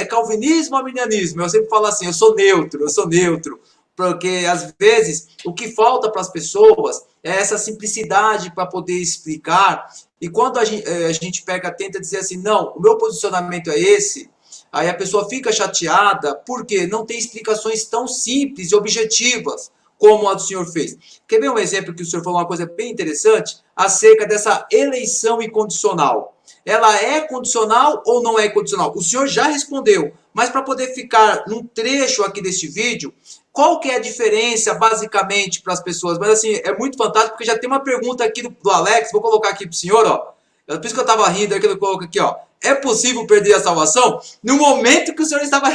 calvinismo ou arminianismo? Eu sempre falo assim, eu sou neutro, porque às vezes o que falta para as pessoas é essa simplicidade para poder explicar, e quando a gente tenta dizer assim, não, o meu posicionamento é esse, aí a pessoa fica chateada, porque não tem explicações tão simples e objetivas como a do senhor fez. Quer ver um exemplo que o senhor falou uma coisa bem interessante acerca dessa eleição incondicional? Ela é condicional ou não é condicional? O senhor já respondeu, mas para poder ficar num trecho aqui deste vídeo, qual que é a diferença, basicamente, para as pessoas? Mas, assim, é muito fantástico, porque já tem uma pergunta aqui do Alex, vou colocar aqui para o senhor, ó. Por isso que eu estava rindo, é que ele coloca aqui, ó. É possível perder a salvação? No momento que o senhor estava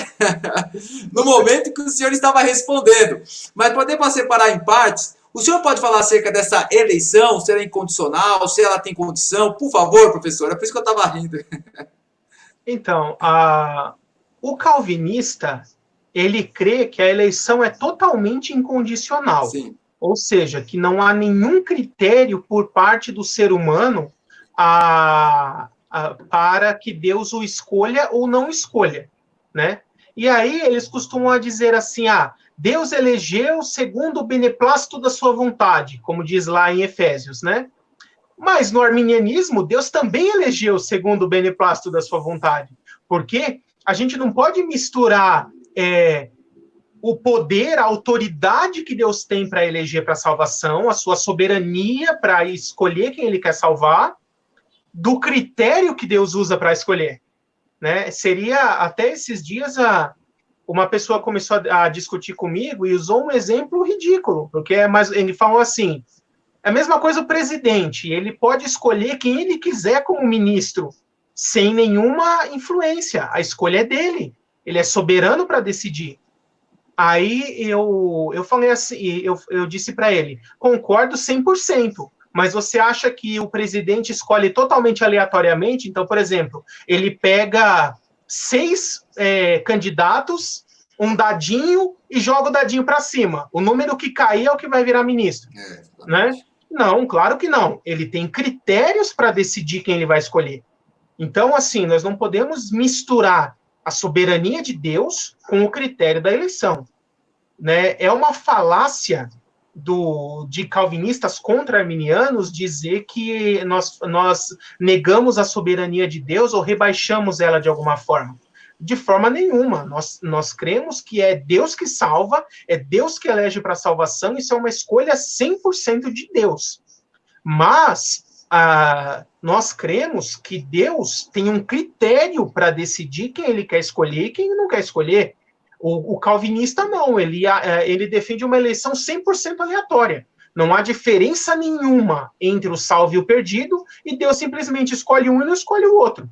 no momento que o senhor estava respondendo. Mas podemos separar em partes. O senhor pode falar acerca dessa eleição, se ela é incondicional, se ela tem condição? Por favor, professor, é por isso que eu estava rindo. Então, o calvinista, ele crê que a eleição é totalmente incondicional. Sim. Ou seja, que não há nenhum critério por parte do ser humano para que Deus o escolha ou não escolha, né? E aí eles costumam dizer assim, Deus elegeu segundo o beneplácito da sua vontade, como diz lá em Efésios, né? Mas no arminianismo, Deus também elegeu segundo o beneplácito da sua vontade, porque a gente não pode misturar o poder, a autoridade que Deus tem para eleger para a salvação, a sua soberania para escolher quem ele quer salvar, do critério que Deus usa para escolher, né? Seria, até esses dias, uma pessoa começou a discutir comigo e usou um exemplo ridículo, porque ele falou assim, é a mesma coisa o presidente, ele pode escolher quem ele quiser como ministro, sem nenhuma influência, a escolha é dele, ele é soberano para decidir. Aí eu falei assim, eu disse para ele, concordo 100%, mas você acha que o presidente escolhe totalmente aleatoriamente? Então, por exemplo, ele pega 6 candidatos, um dadinho e joga o dadinho para cima. O número que cair é o que vai virar ministro, né? Não, claro que não. Ele tem critérios para decidir quem ele vai escolher. Então, assim, nós não podemos misturar a soberania de Deus com o critério da eleição, né? É uma falácia de calvinistas contra arminianos dizer que nós negamos a soberania de Deus ou rebaixamos ela de alguma forma. De forma nenhuma. Nós cremos que é Deus que salva, é Deus que elege para a salvação, isso é uma escolha 100% de Deus. Mas nós cremos que Deus tem um critério para decidir quem ele quer escolher e quem ele não quer escolher. O calvinista não, ele defende uma eleição 100% aleatória. Não há diferença nenhuma entre o salvo e o perdido, e Deus simplesmente escolhe um e não escolhe o outro,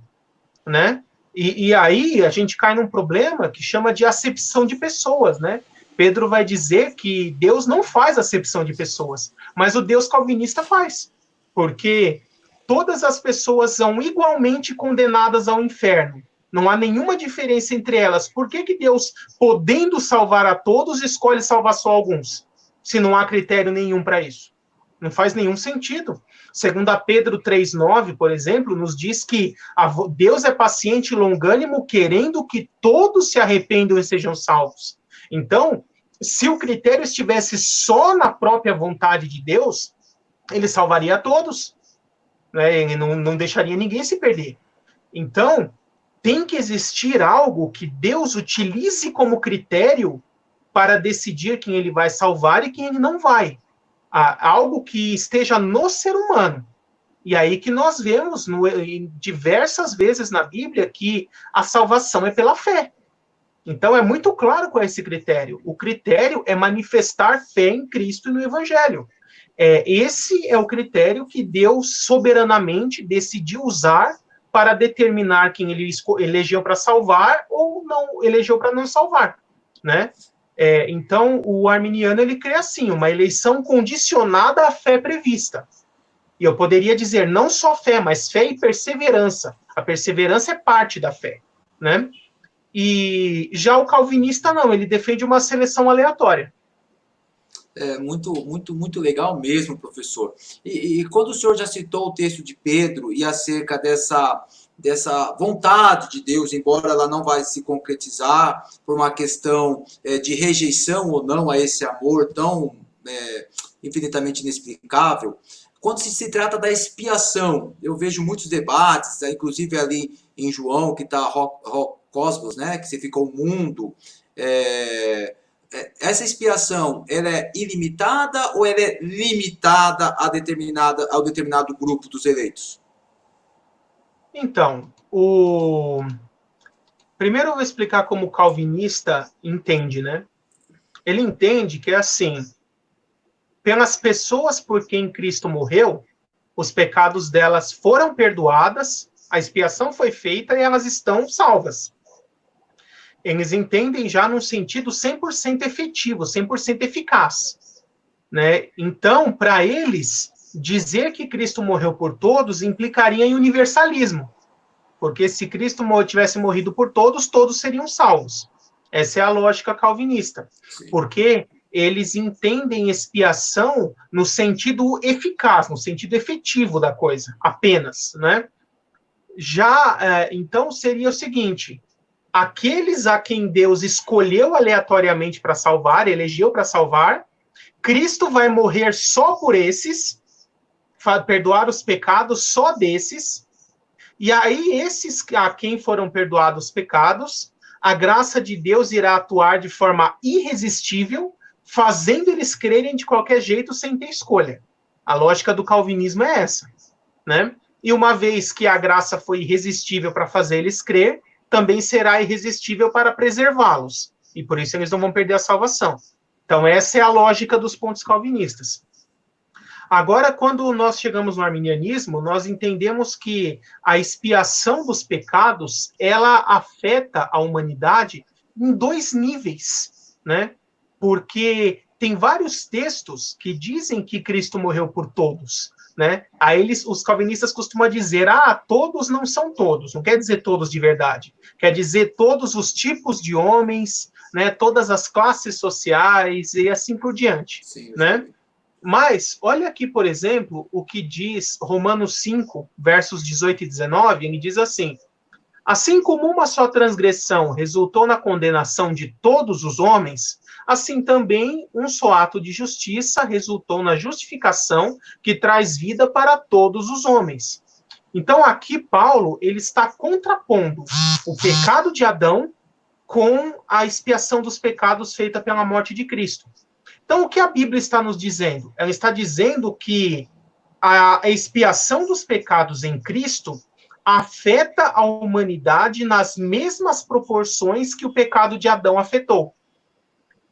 né? E aí a gente cai num problema que chama de acepção de pessoas, né? Pedro vai dizer que Deus não faz acepção de pessoas, mas o Deus calvinista faz, porque todas as pessoas são igualmente condenadas ao inferno, Não há nenhuma diferença entre elas. Por que Deus, podendo salvar a todos, escolhe salvar só alguns? Se não há critério nenhum para isso. Não faz nenhum sentido. Segundo a Pedro 3,9, por exemplo, nos diz que Deus é paciente e longânimo, querendo que todos se arrependam e sejam salvos. Então, se o critério estivesse só na própria vontade de Deus, ele salvaria a todos, né? Ele não deixaria ninguém se perder. Então, tem que existir algo que Deus utilize como critério para decidir quem ele vai salvar e quem ele não vai. Algo que esteja no ser humano. E aí que nós vemos diversas vezes na Bíblia que a salvação é pela fé. Então é muito claro qual é esse critério. O critério é manifestar fé em Cristo e no Evangelho. Esse é o critério que Deus soberanamente decidiu usar para determinar quem ele elegeu para salvar ou não elegeu para não salvar, né? Então, o arminiano, ele crê assim, uma eleição condicionada à fé prevista. E eu poderia dizer, não só fé, mas fé e perseverança. A perseverança é parte da fé, né? E já o calvinista, não, ele defende uma seleção aleatória. Muito legal mesmo, professor. E quando o senhor já citou o texto de Pedro e acerca dessa vontade de Deus, embora ela não vai se concretizar por uma questão de rejeição ou não a esse amor tão infinitamente inexplicável, quando se trata da expiação, eu vejo muitos debates, inclusive ali em João, que está Cosmos, né, que significa o mundo. Essa expiação, ela é ilimitada ou ela é limitada ao determinado grupo dos eleitos? Então, primeiro eu vou explicar como o calvinista entende, né? Ele entende que é assim, pelas pessoas por quem Cristo morreu, os pecados delas foram perdoadas, a expiação foi feita e elas estão salvas. Eles entendem já num sentido 100% efetivo, 100% eficaz, né? Então, para eles, dizer que Cristo morreu por todos implicaria em universalismo, porque se Cristo tivesse morrido por todos, todos seriam salvos. Essa é a lógica calvinista. Sim. Porque eles entendem expiação no sentido eficaz, no sentido efetivo da coisa, apenas, né? Então, seria o seguinte: aqueles a quem Deus escolheu aleatoriamente para salvar, elegeu para salvar, Cristo vai morrer só por esses, perdoar os pecados só desses, e aí esses a quem foram perdoados os pecados, a graça de Deus irá atuar de forma irresistível, fazendo eles crerem de qualquer jeito sem ter escolha. A lógica do calvinismo é essa, né? E uma vez que a graça foi irresistível para fazer eles crer, também será irresistível para preservá-los. E por isso eles não vão perder a salvação. Então, essa é a lógica dos pontos calvinistas. Agora, quando nós chegamos no arminianismo, nós entendemos que a expiação dos pecados, ela afeta a humanidade em dois níveis, né? Porque tem vários textos que dizem que Cristo morreu por todos, né? Aí os calvinistas costumam dizer, todos não são todos, não quer dizer todos de verdade, quer dizer todos os tipos de homens, né? Todas as classes sociais e assim por diante, sim, né? Mas, olha aqui, por exemplo, o que diz Romanos 5, versos 18 e 19, ele diz assim: assim como uma só transgressão resultou na condenação de todos os homens, assim também um só ato de justiça resultou na justificação que traz vida para todos os homens. Então, aqui, Paulo, ele está contrapondo o pecado de Adão com a expiação dos pecados feita pela morte de Cristo. Então, o que a Bíblia está nos dizendo? Ela está dizendo que a expiação dos pecados em Cristo afeta a humanidade nas mesmas proporções que o pecado de Adão afetou.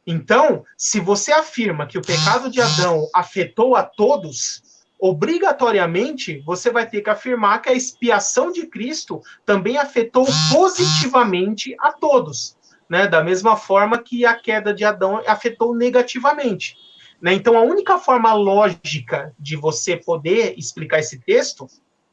Então, se você afirma que o pecado de Adão afetou a todos, obrigatoriamente você vai ter que afirmar que a expiação de Cristo também afetou positivamente a todos, né? Da mesma forma que a queda de Adão afetou negativamente, né? Então, a única forma lógica de você poder explicar esse texto,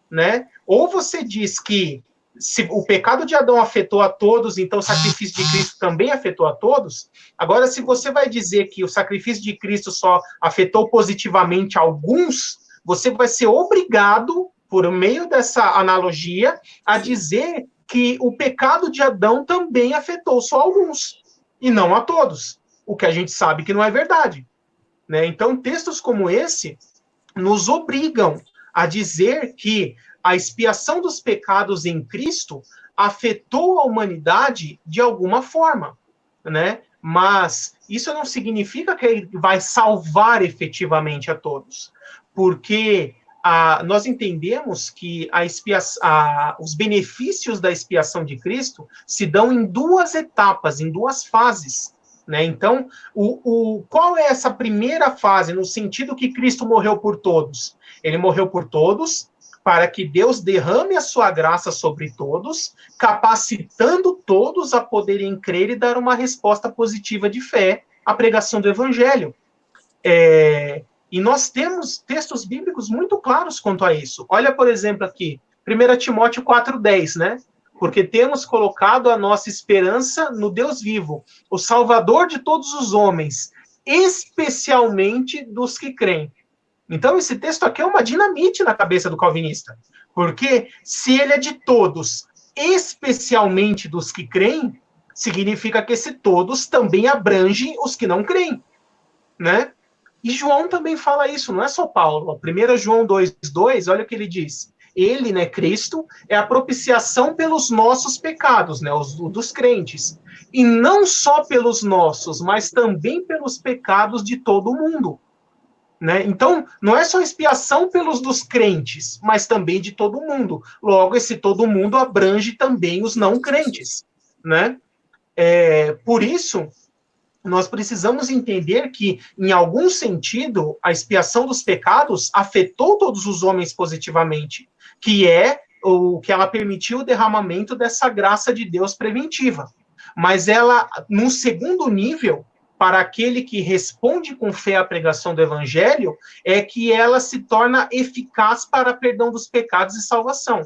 né? Ou você diz que se o pecado de Adão afetou a todos, então o sacrifício de Cristo também afetou a todos. Agora, se você vai dizer que o sacrifício de Cristo só afetou positivamente alguns, você vai ser obrigado, por meio dessa analogia, a dizer que o pecado de Adão também afetou só alguns, e não a todos, o que a gente sabe que não é verdade, né? Então, textos como esse nos obrigam a dizer que a expiação dos pecados em Cristo afetou a humanidade de alguma forma, né? Mas isso não significa que ele vai salvar efetivamente a todos, porque nós entendemos que os benefícios da expiação de Cristo se dão em duas etapas, em duas fases, né? Então, qual é essa primeira fase, no sentido que Cristo morreu por todos? Ele morreu por todos para que Deus derrame a sua graça sobre todos, capacitando todos a poderem crer e dar uma resposta positiva de fé à pregação do Evangelho. E nós temos textos bíblicos muito claros quanto a isso. Olha, por exemplo, aqui, 1 Timóteo 4,10, né? Porque temos colocado a nossa esperança no Deus vivo, o Salvador de todos os homens, especialmente dos que creem. Então, esse texto aqui é uma dinamite na cabeça do calvinista, porque se ele é de todos, especialmente dos que creem, significa que esse todos também abrange os que não creem, né? E João também fala isso, não é só Paulo. 1 João 2,2, olha o que ele diz. Ele, né, Cristo, é a propiciação pelos nossos pecados, né, os dos crentes. E não só pelos nossos, mas também pelos pecados de todo o mundo. Né? Então, não é só expiação pelos dos crentes, mas também de todo mundo. Logo, esse todo mundo abrange também os não crentes. Né? Por isso, nós precisamos entender que, em algum sentido, a expiação dos pecados afetou todos os homens positivamente, que é o que ela permitiu o derramamento dessa graça de Deus preventiva. Mas ela, num segundo nível, para aquele que responde com fé à pregação do Evangelho, é que ela se torna eficaz para perdão dos pecados e salvação.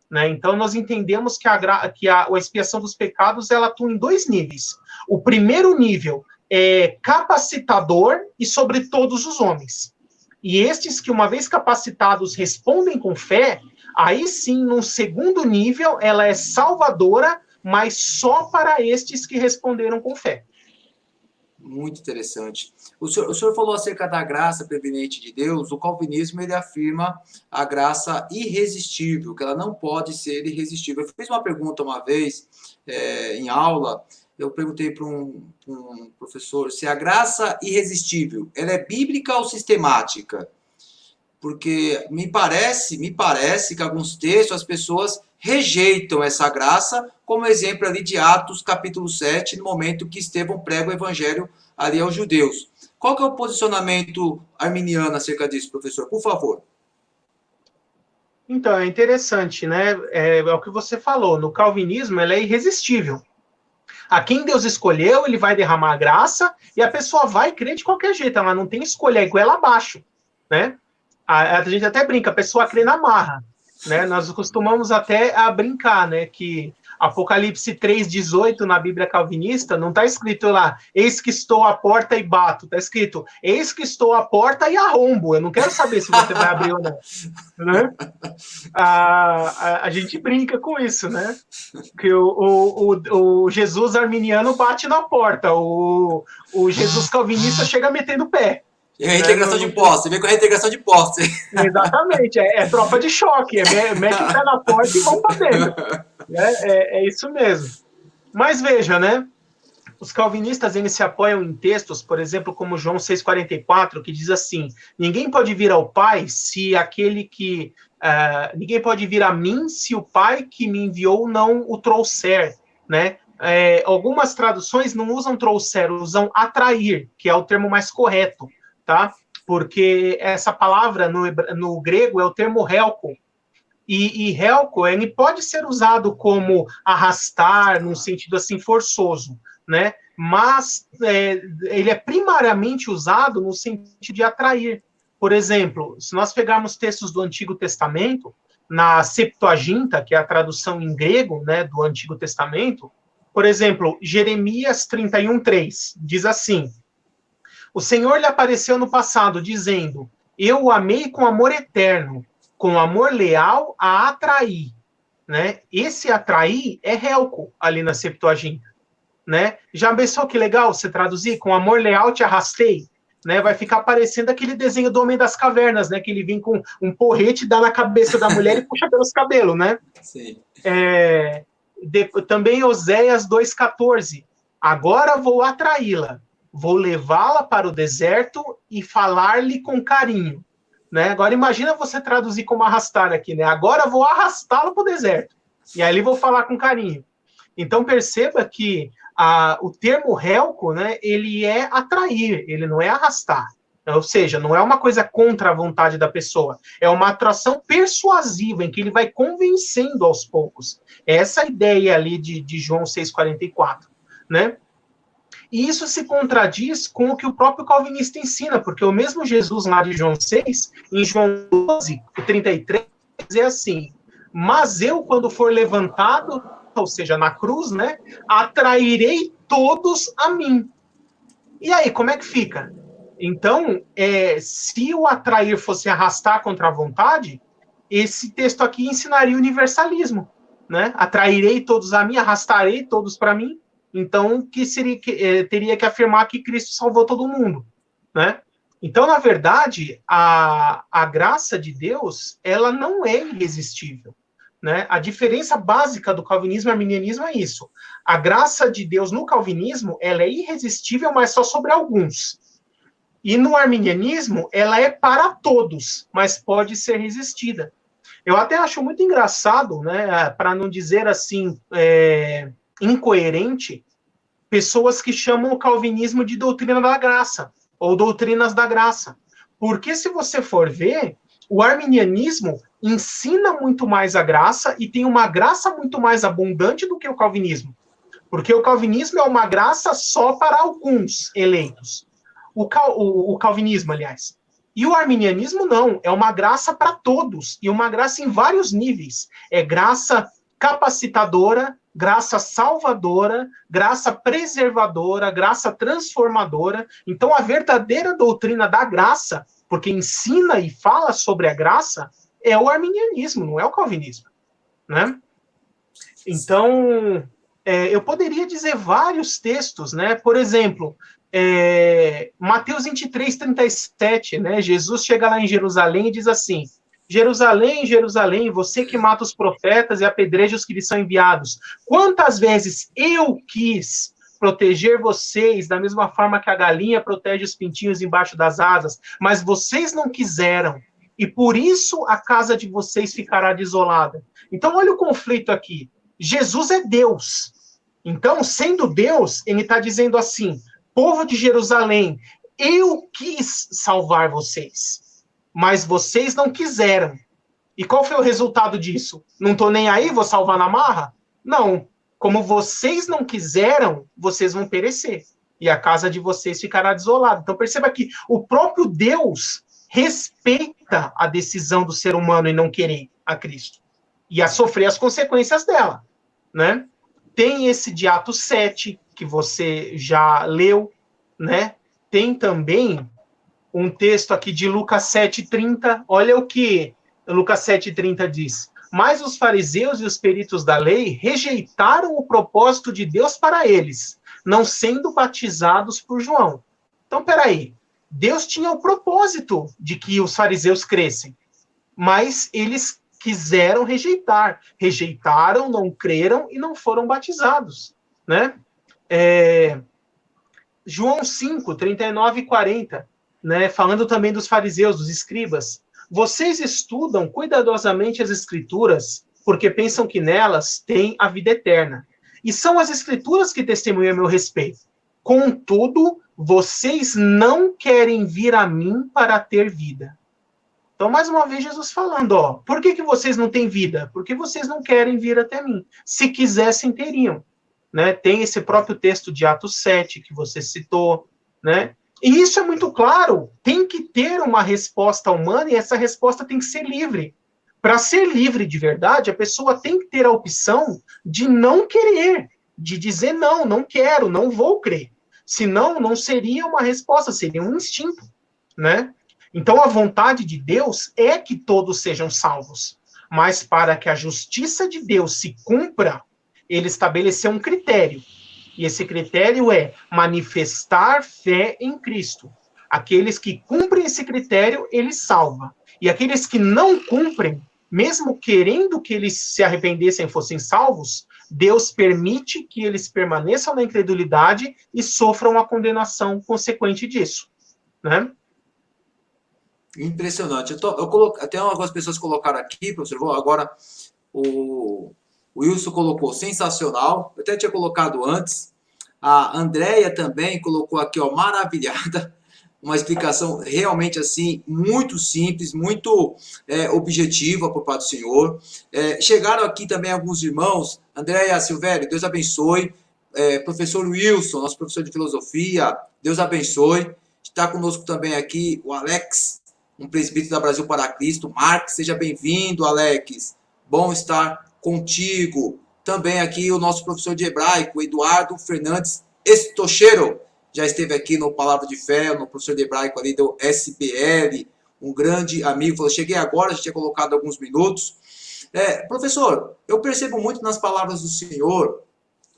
Né? Então, nós entendemos que a expiação dos pecados ela atua em dois níveis. O primeiro nível é capacitador e sobre todos os homens. E estes que, uma vez capacitados, respondem com fé, aí sim, num segundo nível, ela é salvadora, mas só para estes que responderam com fé. Muito interessante. O senhor falou acerca da graça prevenente de Deus. O calvinismo ele afirma a graça irresistível, que ela não pode ser irresistível. Eu fiz uma pergunta uma vez em aula. Eu perguntei para um professor se a graça irresistível ela é bíblica ou sistemática? Porque me parece que alguns textos as pessoas rejeitam essa graça, como exemplo ali de Atos capítulo 7, no momento que Estevão prega o evangelho ali aos judeus. Qual que é o posicionamento arminiano acerca disso, professor? Por favor. Então, é interessante, né? É o que você falou, no calvinismo ela é irresistível. A quem Deus escolheu, ele vai derramar a graça e a pessoa vai crer de qualquer jeito, ela não tem escolha, é goela abaixo, né? A gente até brinca, a pessoa crê na marra, né? Nós costumamos até brincar, né? Que Apocalipse 3,18 na Bíblia calvinista não está escrito lá, eis que estou à porta e bato, está escrito, eis que estou à porta e arrombo. Eu não quero saber se você vai abrir ou não, né? A gente brinca com isso, né? Que o Jesus arminiano bate na porta, o Jesus calvinista chega metendo o pé. É reintegração de posse, vem com a reintegração de posse. Exatamente, é tropa de choque, mete o pé na porta e vão para dentro. É isso mesmo. Mas veja, né? Os calvinistas eles se apoiam em textos, por exemplo, como João 6,44, que diz assim: ninguém pode vir ao Pai se aquele que. Ninguém pode vir a mim se o Pai que me enviou não o trouxer, né? Algumas traduções não usam trouxer, usam atrair, que é o termo mais correto, tá? Porque essa palavra no grego é o termo helko. E helko, ele pode ser usado como arrastar, num sentido assim forçoso, né? Mas ele é primariamente usado no sentido de atrair. Por exemplo, se nós pegarmos textos do Antigo Testamento, na Septuaginta, que é a tradução em grego, né, do Antigo Testamento, por exemplo, Jeremias 31:3, diz assim: o Senhor lhe apareceu no passado, dizendo, eu o amei com amor eterno, com amor leal a atrair. Né? Esse atrair é helco, ali na Septuaginta. Né? Já pensou que legal você traduzir? Com amor leal te arrastei. Né? Vai ficar parecendo aquele desenho do Homem das Cavernas, né? Que ele vem com um porrete, dá na cabeça da mulher e puxa pelos cabelos, né? Sim. Também Oséias 2,14. Agora vou atraí-la, vou levá-la para o deserto e falar-lhe com carinho. Né? Agora imagina você traduzir como arrastar aqui, né? Agora vou arrastá-la para o deserto. E aí vou falar com carinho. Então perceba que o termo helco, né, ele é atrair, ele não é arrastar. Ou seja, não é uma coisa contra a vontade da pessoa, é uma atração persuasiva, em que ele vai convencendo aos poucos. Essa é a ideia ali de João 6,44, né? E isso se contradiz com o que o próprio calvinista ensina, porque o mesmo Jesus lá de João 6, em João 12:33, é assim, mas eu, quando for levantado, ou seja, na cruz, né, atrairei todos a mim. E aí, como é que fica? Então, se o atrair fosse arrastar contra a vontade, esse texto aqui ensinaria universalismo, né? Atrairei todos a mim, arrastarei todos para mim. Então, teria que afirmar que Cristo salvou todo mundo, né? Então, na verdade, a graça de Deus, ela não é irresistível, né? A diferença básica do calvinismo e arminianismo é isso. A graça de Deus no calvinismo, ela é irresistível, mas só sobre alguns. E no arminianismo, ela é para todos, mas pode ser resistida. Eu até acho muito engraçado, né, para não dizer assim, incoerente, pessoas que chamam o calvinismo de doutrina da graça, ou doutrinas da graça. Porque se você for ver, o arminianismo ensina muito mais a graça e tem uma graça muito mais abundante do que o calvinismo. Porque o calvinismo é uma graça só para alguns eleitos. O calvinismo, aliás. E o arminianismo não, é uma graça para todos, e uma graça em vários níveis. É graça capacitadora, graça salvadora, graça preservadora, graça transformadora. Então, a verdadeira doutrina da graça, porque ensina e fala sobre a graça, é o arminianismo, não é o calvinismo. Né? Então, eu poderia dizer vários textos, né? Por exemplo, Mateus 23:37, né? Jesus chega lá em Jerusalém e diz assim: Jerusalém, Jerusalém, você que mata os profetas e apedreja os que lhes são enviados. Quantas vezes eu quis proteger vocês da mesma forma que a galinha protege os pintinhos embaixo das asas, mas vocês não quiseram, e por isso a casa de vocês ficará desolada. Então, olha o conflito aqui. Jesus é Deus. Então, sendo Deus, ele está dizendo assim: povo de Jerusalém, eu quis salvar vocês, mas vocês não quiseram. E qual foi o resultado disso? Não estou nem aí, vou salvar na marra? Não. Como vocês não quiseram, vocês vão perecer. E a casa de vocês ficará desolada. Então perceba que o próprio Deus respeita a decisão do ser humano em não querer a Cristo. E a sofrer as consequências dela. Né? Tem esse de Atos 7, que você já leu, né? Tem também um texto aqui de Lucas 7:30. Olha o que Lucas 7:30 diz. Mas os fariseus e os peritos da lei rejeitaram o propósito de Deus para eles, não sendo batizados por João. Então, peraí. Deus tinha o propósito de que os fariseus crescem, mas eles quiseram rejeitar. Rejeitaram, não creram e não foram batizados. Né? João 5, 39 e 40, né? Falando também dos fariseus, dos escribas. Vocês estudam cuidadosamente as escrituras, porque pensam que nelas tem a vida eterna. E são as escrituras que testemunham a meu respeito. Contudo, vocês não querem vir a mim para ter vida. Então, mais uma vez, Jesus falando, ó, por que vocês não têm vida? Porque vocês não querem vir até mim. Se quisessem, teriam. Né? Tem esse próprio texto de Atos 7, que você citou, né? E isso é muito claro, tem que ter uma resposta humana e essa resposta tem que ser livre. Para ser livre de verdade, a pessoa tem que ter a opção de não querer, de dizer não, não quero, não vou crer. Senão, não seria uma resposta, seria um instinto, né? Então, a vontade de Deus é que todos sejam salvos. Mas para que a justiça de Deus se cumpra, ele estabeleceu um critério. E esse critério é manifestar fé em Cristo. Aqueles que cumprem esse critério, ele salva. E aqueles que não cumprem, mesmo querendo que eles se arrependessem e fossem salvos, Deus permite que eles permaneçam na incredulidade e sofram a condenação consequente disso, né? Impressionante. Eu coloco, até algumas pessoas colocaram aqui, professor, agora o Wilson colocou sensacional, eu até tinha colocado antes. A Andréia também colocou aqui, ó, maravilhada. Uma explicação realmente assim, muito simples, muito objetiva por parte do senhor. Chegaram aqui também alguns irmãos, Andréia Silvério, Deus abençoe. Professor Wilson, nosso professor de filosofia, Deus abençoe. Está conosco também aqui o Alex, um presbítero da Brasil para Cristo. Marcos, seja bem-vindo, Alex. Bom estar contigo. Também aqui o nosso professor de hebraico, Eduardo Fernandes Estocheiro. Já esteve aqui no Palavra de Fé, no professor de hebraico ali do SBL, um grande amigo. Falou, cheguei agora, já tinha colocado alguns minutos. Professor, eu percebo muito nas palavras do senhor,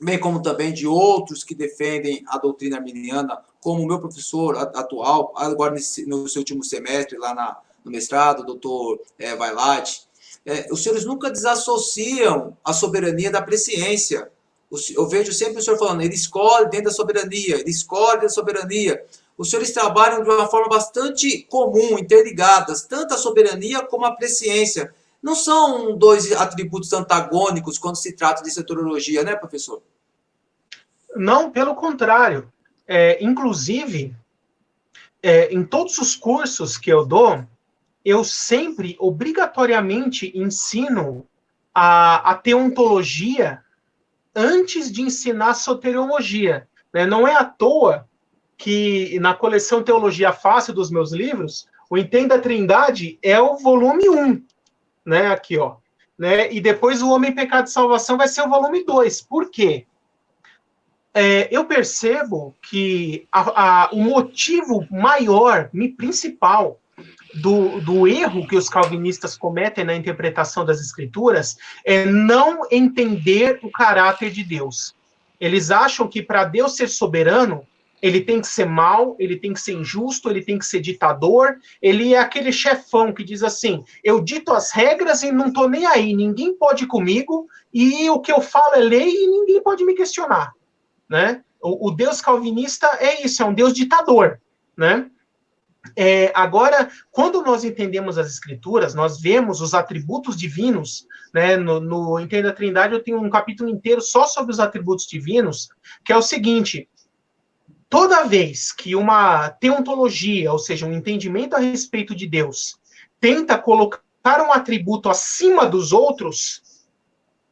bem como também de outros que defendem a doutrina arminiana, como o meu professor atual, agora no seu último semestre, lá no mestrado, o doutor Vailate, os senhores nunca desassociam a soberania da presciência. Eu vejo sempre o senhor falando, ele escolhe dentro da soberania, ele escolhe dentro da soberania. Os senhores trabalham de uma forma bastante comum, interligadas, tanto a soberania como a presciência. Não são dois atributos antagônicos quando se trata de soteriologia, né, professor? Não, pelo contrário. Inclusive, em todos os cursos que eu dou, eu sempre, obrigatoriamente, ensino a teontologia antes de ensinar soteriologia. Né? Não é à toa que na coleção Teologia Fácil dos meus livros, o Entenda a Trindade é o volume 1, né? Aqui, ó. Né? E depois o Homem, Pecado e Salvação vai ser o volume 2. Por quê? Eu percebo que o motivo maior, principal, do erro que os calvinistas cometem na interpretação das escrituras é não entender o caráter de Deus. Eles acham que para Deus ser soberano, ele tem que ser mau, ele tem que ser injusto, ele tem que ser ditador, ele é aquele chefão que diz assim, eu dito as regras e não estou nem aí, ninguém pode ir comigo, e o que eu falo é lei e ninguém pode me questionar. Né? O Deus calvinista é isso, é um Deus ditador, né? Agora, quando nós entendemos as Escrituras, nós vemos os atributos divinos, né? No Entenda a Trindade, eu tenho um capítulo inteiro só sobre os atributos divinos, que é o seguinte, toda vez que uma teontologia, ou seja, um entendimento a respeito de Deus, tenta colocar um atributo acima dos outros,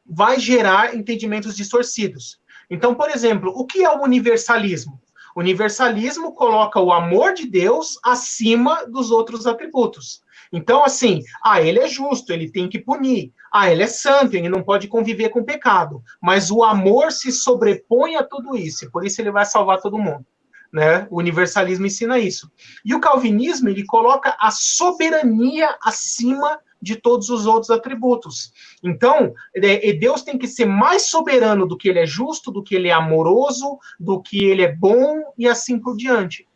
vai gerar entendimentos distorcidos. Então, por exemplo, o que é o universalismo? O universalismo coloca o amor de Deus acima dos outros atributos. Então, assim, ele é justo, ele tem que punir. Ele é santo, ele não pode conviver com o pecado. Mas o amor se sobrepõe a tudo isso, e por isso ele vai salvar todo mundo. Né? O universalismo ensina isso. E o calvinismo, ele coloca a soberania acima de todos os outros atributos. Então, Deus tem que ser mais soberano do que ele é justo, do que ele é amoroso, do que ele é bom e assim por diante.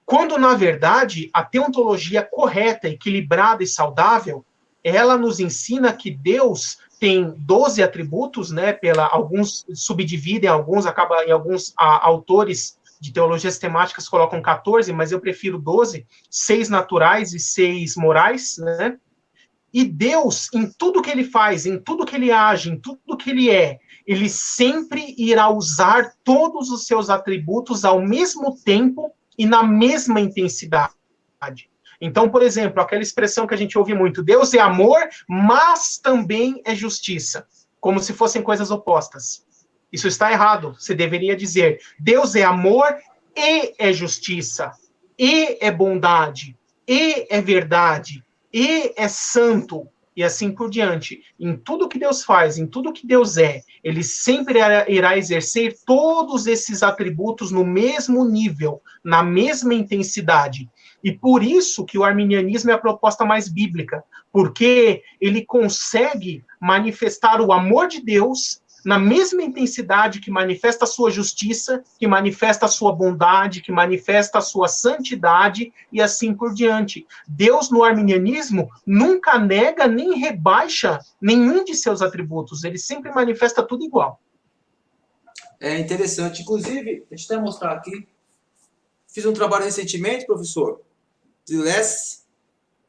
Quando, na verdade, a teontologia correta, equilibrada e saudável, ela nos ensina que Deus tem 12 atributos, né? Alguns subdividem, alguns autores de teologias temáticas colocam 14, mas eu prefiro 12, 6 naturais e 6 morais, né? E Deus, em tudo que ele faz, em tudo que ele age, em tudo que ele é, ele sempre irá usar todos os seus atributos ao mesmo tempo e na mesma intensidade. Então, por exemplo, aquela expressão que a gente ouve muito, Deus é amor, mas também é justiça, como se fossem coisas opostas. Isso está errado. Você deveria dizer, Deus é amor e é justiça, e é bondade, e é verdade, e é santo, e assim por diante. Em tudo que Deus faz, em tudo que Deus é, ele sempre irá exercer todos esses atributos no mesmo nível, na mesma intensidade. E por isso que o arminianismo é a proposta mais bíblica, porque ele consegue manifestar o amor de Deus na mesma intensidade que manifesta a sua justiça, que manifesta a sua bondade, que manifesta a sua santidade, e assim por diante. Deus, no arminianismo, nunca nega nem rebaixa nenhum de seus atributos, ele sempre manifesta tudo igual. É interessante. Inclusive, deixa eu até mostrar aqui. Fiz um trabalho recentemente, professor, de Les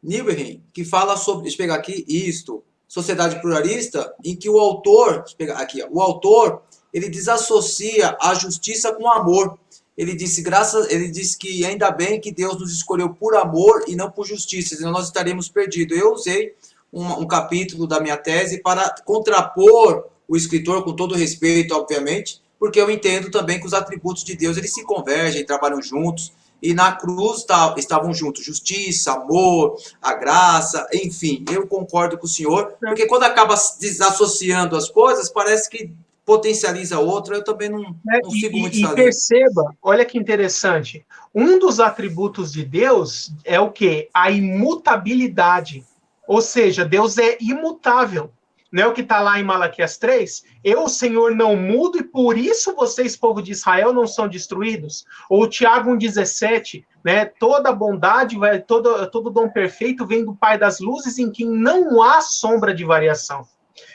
Nieuwenhuis, que fala sobre, deixa eu pegar aqui, isto, Sociedade Pluralista, em que o autor, deixa eu pegar aqui, ó, o autor, ele desassocia a justiça com o amor. Ele disse que ainda bem que Deus nos escolheu por amor e não por justiça, senão nós estaríamos perdidos. Eu usei um capítulo da minha tese para contrapor o escritor, com todo respeito, obviamente, porque eu entendo também que os atributos de Deus, eles se convergem, trabalham juntos, e na cruz estavam juntos justiça, amor, a graça, enfim. Eu concordo com o senhor, porque quando acaba desassociando as coisas, parece que potencializa outra. Eu também não sigo muito essa linha. E perceba, olha que interessante, um dos atributos de Deus é o quê? A imutabilidade. Ou seja, Deus é imutável. Não é o que está lá em Malaquias 3? Eu, o Senhor, não mudo e por isso vocês, povo de Israel, não são destruídos? Ou Tiago 1,17, né? Toda bondade, todo dom perfeito vem do Pai das luzes, em quem não há sombra de variação.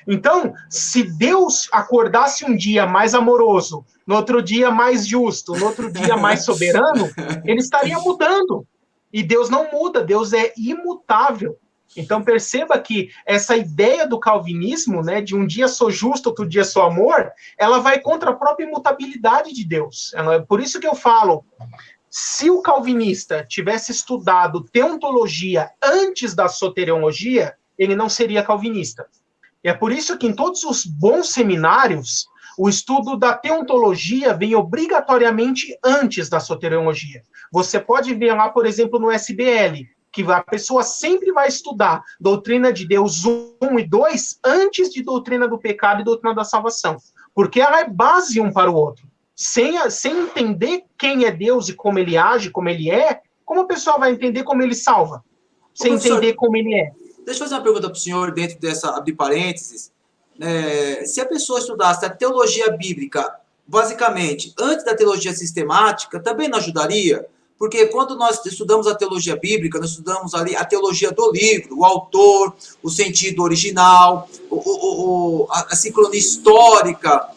Então, se Deus acordasse um dia mais amoroso, no outro dia mais justo, no outro dia mais soberano, ele estaria mudando. E Deus não muda, Deus é imutável. Então perceba que essa ideia do calvinismo, né, de um dia sou justo, outro dia sou amor, ela vai contra a própria imutabilidade de Deus. Por isso que eu falo, se o calvinista tivesse estudado teontologia antes da soteriologia, ele não seria calvinista. E é por isso que em todos os bons seminários, o estudo da teontologia vem obrigatoriamente antes da soteriologia. Você pode ver lá, por exemplo, no SBL, que a pessoa sempre vai estudar doutrina de Deus 1 e 2 antes de doutrina do pecado e doutrina da salvação. Porque ela é base um para o outro. Sem entender quem é Deus e como ele age, como ele é, como a pessoa vai entender como ele salva? Sem entender como ele é. Deixa eu fazer uma pergunta para o senhor, dentro dessa, abrir parênteses. Se a pessoa estudasse a teologia bíblica, basicamente, antes da teologia sistemática, também não ajudaria? Porque quando nós estudamos a teologia bíblica, nós estudamos ali a teologia do livro, o autor, o sentido original, a sincronia histórica,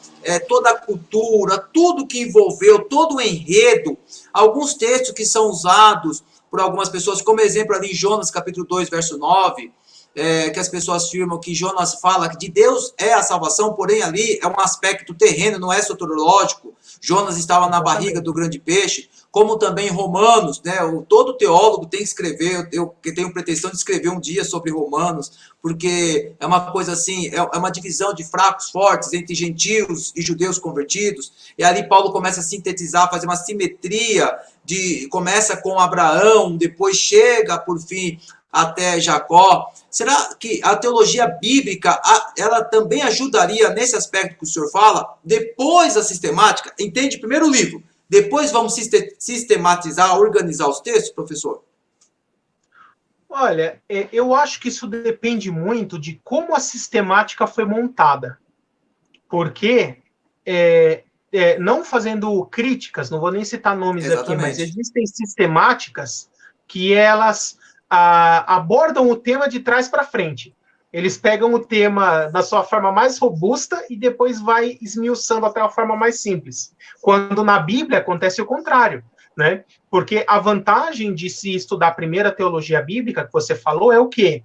toda a cultura, tudo que envolveu, todo o enredo, alguns textos que são usados por algumas pessoas, como exemplo ali em Jonas, capítulo 2, verso 9, que as pessoas afirmam que Jonas fala que de Deus é a salvação, porém ali é um aspecto terreno, não é soteriológico. Jonas estava na barriga do grande peixe, como também Romanos, né? Todo teólogo tem que escrever, eu tenho pretensão de escrever um dia sobre Romanos, porque é uma coisa assim, é uma divisão de fracos fortes entre gentios e judeus convertidos, e ali Paulo começa a sintetizar, fazer uma simetria, começa com Abraão, depois chega, por fim, até Jacó. Será que a teologia bíblica, ela também ajudaria nesse aspecto que o senhor fala? Depois a sistemática, entende primeiro o livro, depois vamos sistematizar, organizar os textos, professor? Olha, eu acho que isso depende muito de como a sistemática foi montada. Porque, não fazendo críticas, não vou nem citar nomes aqui, mas existem sistemáticas que elas abordam o tema de trás para frente. Eles pegam o tema da sua forma mais robusta e depois vai esmiuçando até a forma mais simples. Quando na Bíblia acontece o contrário, né? Porque a vantagem de se estudar a primeira teologia bíblica, que você falou, é o quê?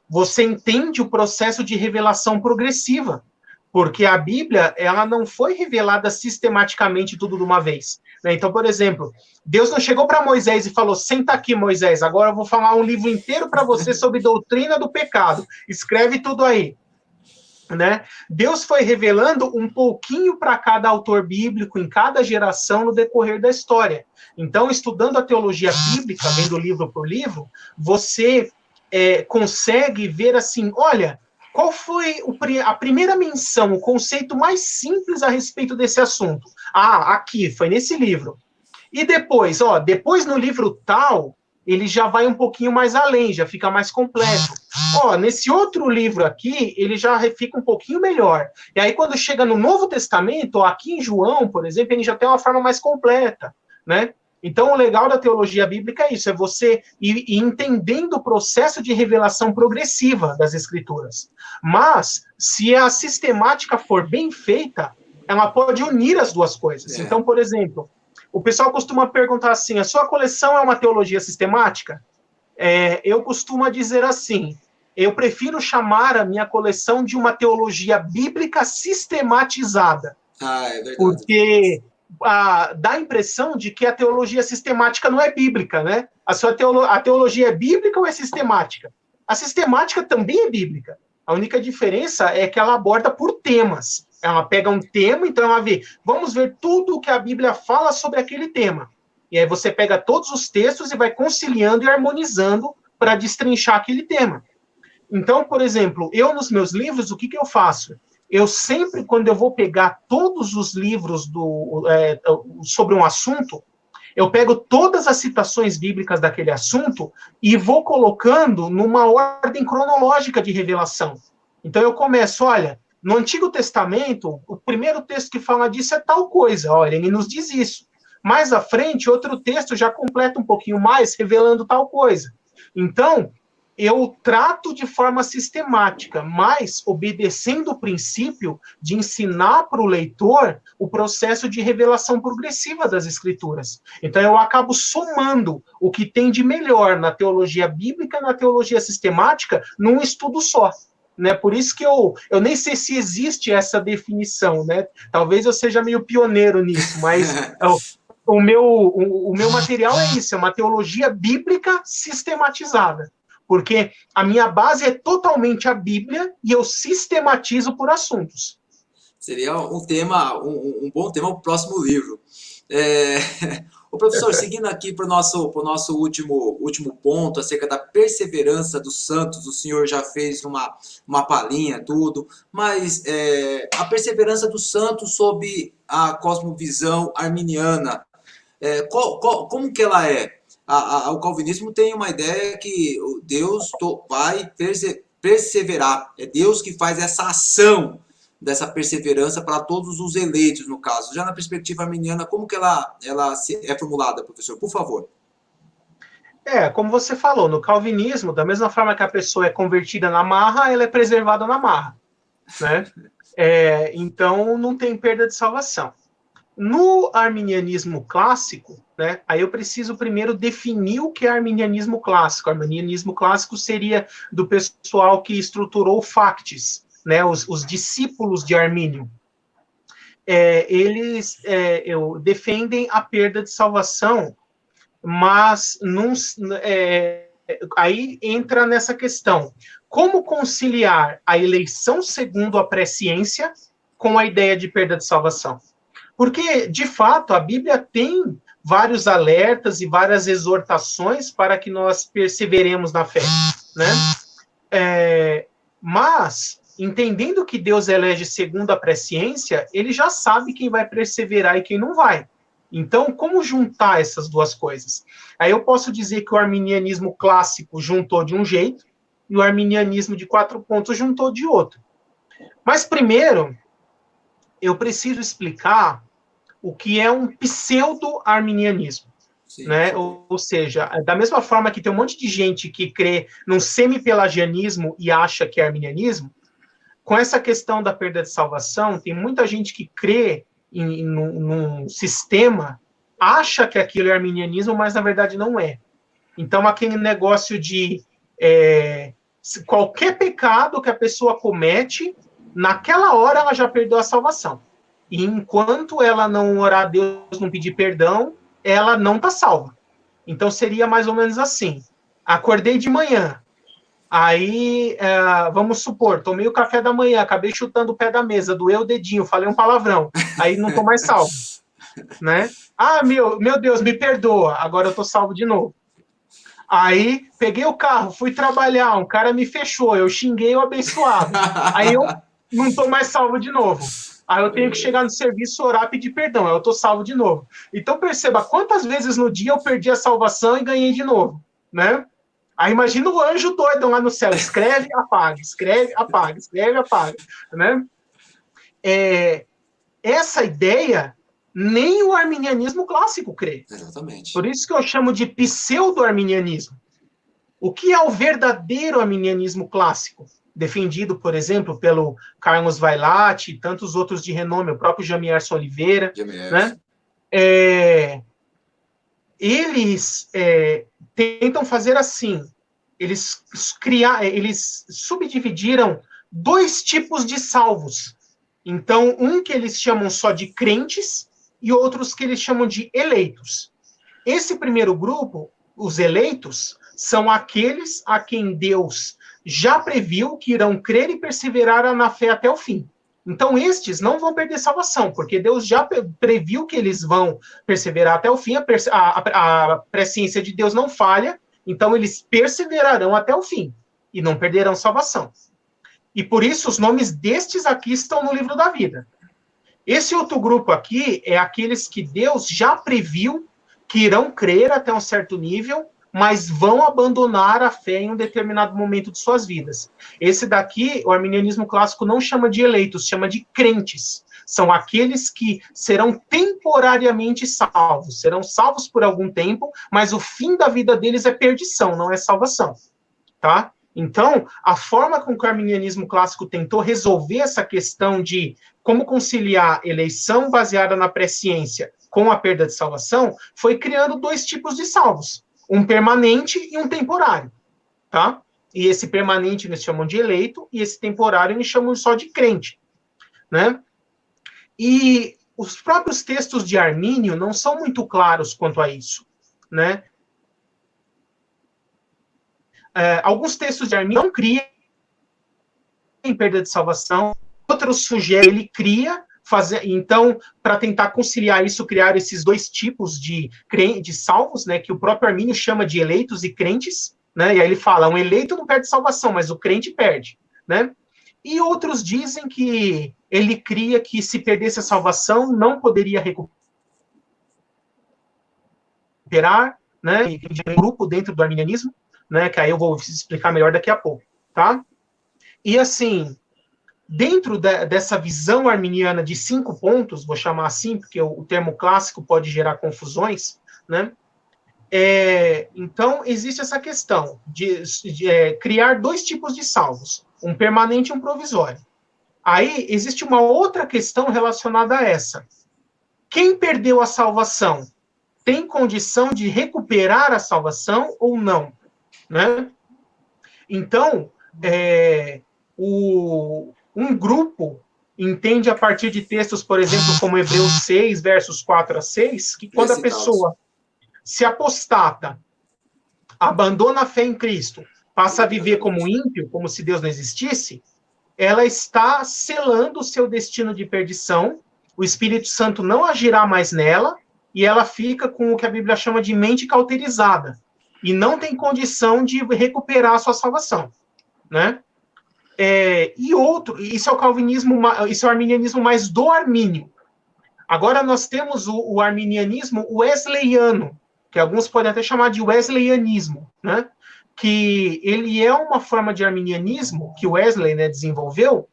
Você entende o processo de revelação progressiva. Porque a Bíblia, ela não foi revelada sistematicamente tudo de uma vez. Né? Então, por exemplo, Deus não chegou para Moisés e falou, senta aqui, Moisés, agora eu vou falar um livro inteiro para você sobre doutrina do pecado. Escreve tudo aí. Né? Deus foi revelando um pouquinho para cada autor bíblico, em cada geração, no decorrer da história. Então, estudando a teologia bíblica, vendo livro por livro, você consegue ver assim, olha, qual foi a primeira menção, o conceito mais simples a respeito desse assunto? Ah, aqui, foi nesse livro. E depois, depois no livro tal, ele já vai um pouquinho mais além, já fica mais completo. Nesse outro livro aqui, ele já fica um pouquinho melhor. E aí, quando chega no Novo Testamento, aqui em João, por exemplo, ele já tem uma forma mais completa, né? Então, o legal da teologia bíblica é isso, é você ir entendendo o processo de revelação progressiva das Escrituras. Mas, se a sistemática for bem feita, ela pode unir as duas coisas. Então, por exemplo, o pessoal costuma perguntar assim, a sua coleção é uma teologia sistemática? Eu costumo dizer assim, eu prefiro chamar a minha coleção de uma teologia bíblica sistematizada. É verdade. Porque dá a impressão de que a teologia sistemática não é bíblica, né? A teologia é bíblica ou é sistemática? A sistemática também é bíblica. A única diferença é que ela aborda por temas. Ela pega um tema, então ela vê, vamos ver tudo o que a Bíblia fala sobre aquele tema. E aí você pega todos os textos e vai conciliando e harmonizando para destrinchar aquele tema. Então, por exemplo, eu nos meus livros, o que eu faço? Eu sempre, quando eu vou pegar todos os livros sobre um assunto, eu pego todas as citações bíblicas daquele assunto e vou colocando numa ordem cronológica de revelação. Então eu começo, olha, no Antigo Testamento, o primeiro texto que fala disso é tal coisa, olha, ele nos diz isso. Mais à frente, outro texto já completa um pouquinho mais, revelando tal coisa. Então, eu trato de forma sistemática, mas obedecendo o princípio de ensinar para o leitor o processo de revelação progressiva das Escrituras. Então, eu acabo somando o que tem de melhor na teologia bíblica e na teologia sistemática num estudo só. Né? Por isso que eu nem sei se existe essa definição, né? Talvez eu seja meio pioneiro nisso, mas o meu material é isso, é uma teologia bíblica sistematizada. Porque a minha base é totalmente a Bíblia e eu sistematizo por assuntos. Seria um bom tema para o próximo livro. O professor, seguindo aqui para o nosso último ponto, acerca da perseverança dos santos, o senhor já fez uma palhinha, tudo, mas a perseverança dos santos sob a cosmovisão arminiana, como que ela é? O calvinismo tem uma ideia que Deus vai perseverar, é Deus que faz essa ação dessa perseverança para todos os eleitos, no caso. Já na perspectiva arminiana, como que ela é formulada, professor? Por favor. Como você falou, no calvinismo, da mesma forma que a pessoa é convertida na marra, ela é preservada na marra, né? Então, não tem perda de salvação. No arminianismo clássico, né, aí eu preciso primeiro definir o que é arminianismo clássico. O arminianismo clássico seria do pessoal que estruturou o Factis, né, os discípulos de Armínio. Eles defendem a perda de salvação, mas aí entra nessa questão. Como conciliar a eleição segundo a presciência com a ideia de perda de salvação? Porque, de fato, a Bíblia tem vários alertas e várias exortações para que nós perseveremos na fé, né? Mas, entendendo que Deus elege segundo a presciência, ele já sabe quem vai perseverar e quem não vai. Então, como juntar essas duas coisas? Aí eu posso dizer que o arminianismo clássico juntou de um jeito e o arminianismo de 4 pontos juntou de outro. Mas, primeiro, eu preciso explicar o que é um pseudo-arminianismo. Né? Ou seja, da mesma forma que tem um monte de gente que crê num semi-pelagianismo e acha que é arminianismo, com essa questão da perda de salvação, tem muita gente que crê num sistema, acha que aquilo é arminianismo, mas na verdade não é. Então, aquele negócio de qualquer pecado que a pessoa comete, naquela hora ela já perdeu a salvação. E enquanto ela não orar a Deus, não pedir perdão, ela não está salva. Então seria mais ou menos assim. Acordei de manhã, aí, vamos supor, tomei o café da manhã, acabei chutando o pé da mesa, doeu o dedinho, falei um palavrão, aí não estou mais salvo. Né? Meu Deus, me perdoa, agora eu estou salvo de novo. Aí, peguei o carro, fui trabalhar, um cara me fechou, eu xinguei o abençoado. Aí eu não estou mais salvo de novo. Aí eu tenho que chegar no serviço, orar, pedir perdão. Aí eu estou salvo de novo. Então perceba quantas vezes no dia eu perdi a salvação e ganhei de novo, né? Aí imagina o anjo doido lá no céu. Escreve, apaga, escreve, apaga, escreve, apaga, né? Essa ideia nem o arminianismo clássico crê. Exatamente. Por isso que eu chamo de pseudo-arminianismo. O que é o verdadeiro arminianismo clássico? Defendido, por exemplo, pelo Carlos Vailate e tantos outros de renome, o próprio Jamierson Oliveira. Né? Eles tentam fazer assim. Eles subdividiram 2 tipos de salvos. Então, um que eles chamam só de crentes e outros que eles chamam de eleitos. Esse primeiro grupo, os eleitos, são aqueles a quem Deus já previu que irão crer e perseverar na fé até o fim. Então, estes não vão perder salvação, porque Deus já previu que eles vão perseverar até o fim, a presciência de Deus não falha, então eles perseverarão até o fim, e não perderão salvação. E por isso, os nomes destes aqui estão no livro da vida. Esse outro grupo aqui é aqueles que Deus já previu que irão crer até um certo nível, mas vão abandonar a fé em um determinado momento de suas vidas. Esse daqui, o arminianismo clássico não chama de eleitos, chama de crentes. São aqueles que serão temporariamente salvos. Serão salvos por algum tempo, mas o fim da vida deles é perdição, não é salvação. Tá? Então, a forma com que o arminianismo clássico tentou resolver essa questão de como conciliar eleição baseada na presciência com a perda de salvação foi criando 2 tipos de salvos. Um permanente e um temporário, tá? E esse permanente eles chamam de eleito, e esse temporário eles chamam só de crente, né? E os próprios textos de Armínio não são muito claros quanto a isso, né? Alguns textos de Armínio não criam em perda de salvação, outros sugerem, ele cria, então, para tentar conciliar isso, criar esses 2 tipos de salvos, né, que o próprio Armínio chama de eleitos e crentes, né, e aí ele fala, um eleito não perde salvação, mas o crente perde, né, e outros dizem que ele cria que se perdesse a salvação, não poderia recuperar, né, e um grupo dentro do arminianismo, né, que aí eu vou explicar melhor daqui a pouco, tá? E assim, dentro dessa visão arminiana de 5 pontos, vou chamar assim, porque o termo clássico pode gerar confusões, né? Então, existe essa questão de criar 2 tipos de salvos, um permanente e um provisório. Aí, existe uma outra questão relacionada a essa. Quem perdeu a salvação tem condição de recuperar a salvação ou não? Né? Então, um grupo entende a partir de textos, por exemplo, como Hebreus 6, versos 4 a 6, que quando a pessoa se apostata, abandona a fé em Cristo, passa a viver como ímpio, como se Deus não existisse, ela está selando o seu destino de perdição, o Espírito Santo não agirá mais nela, e ela fica com o que a Bíblia chama de mente cauterizada, e não tem condição de recuperar a sua salvação, né? Isso é o calvinismo, isso é o arminianismo mais do Armínio. Agora nós temos o arminianismo wesleyano, que alguns podem até chamar de wesleyanismo, né? Que ele é uma forma de arminianismo que Wesley, né, desenvolveu,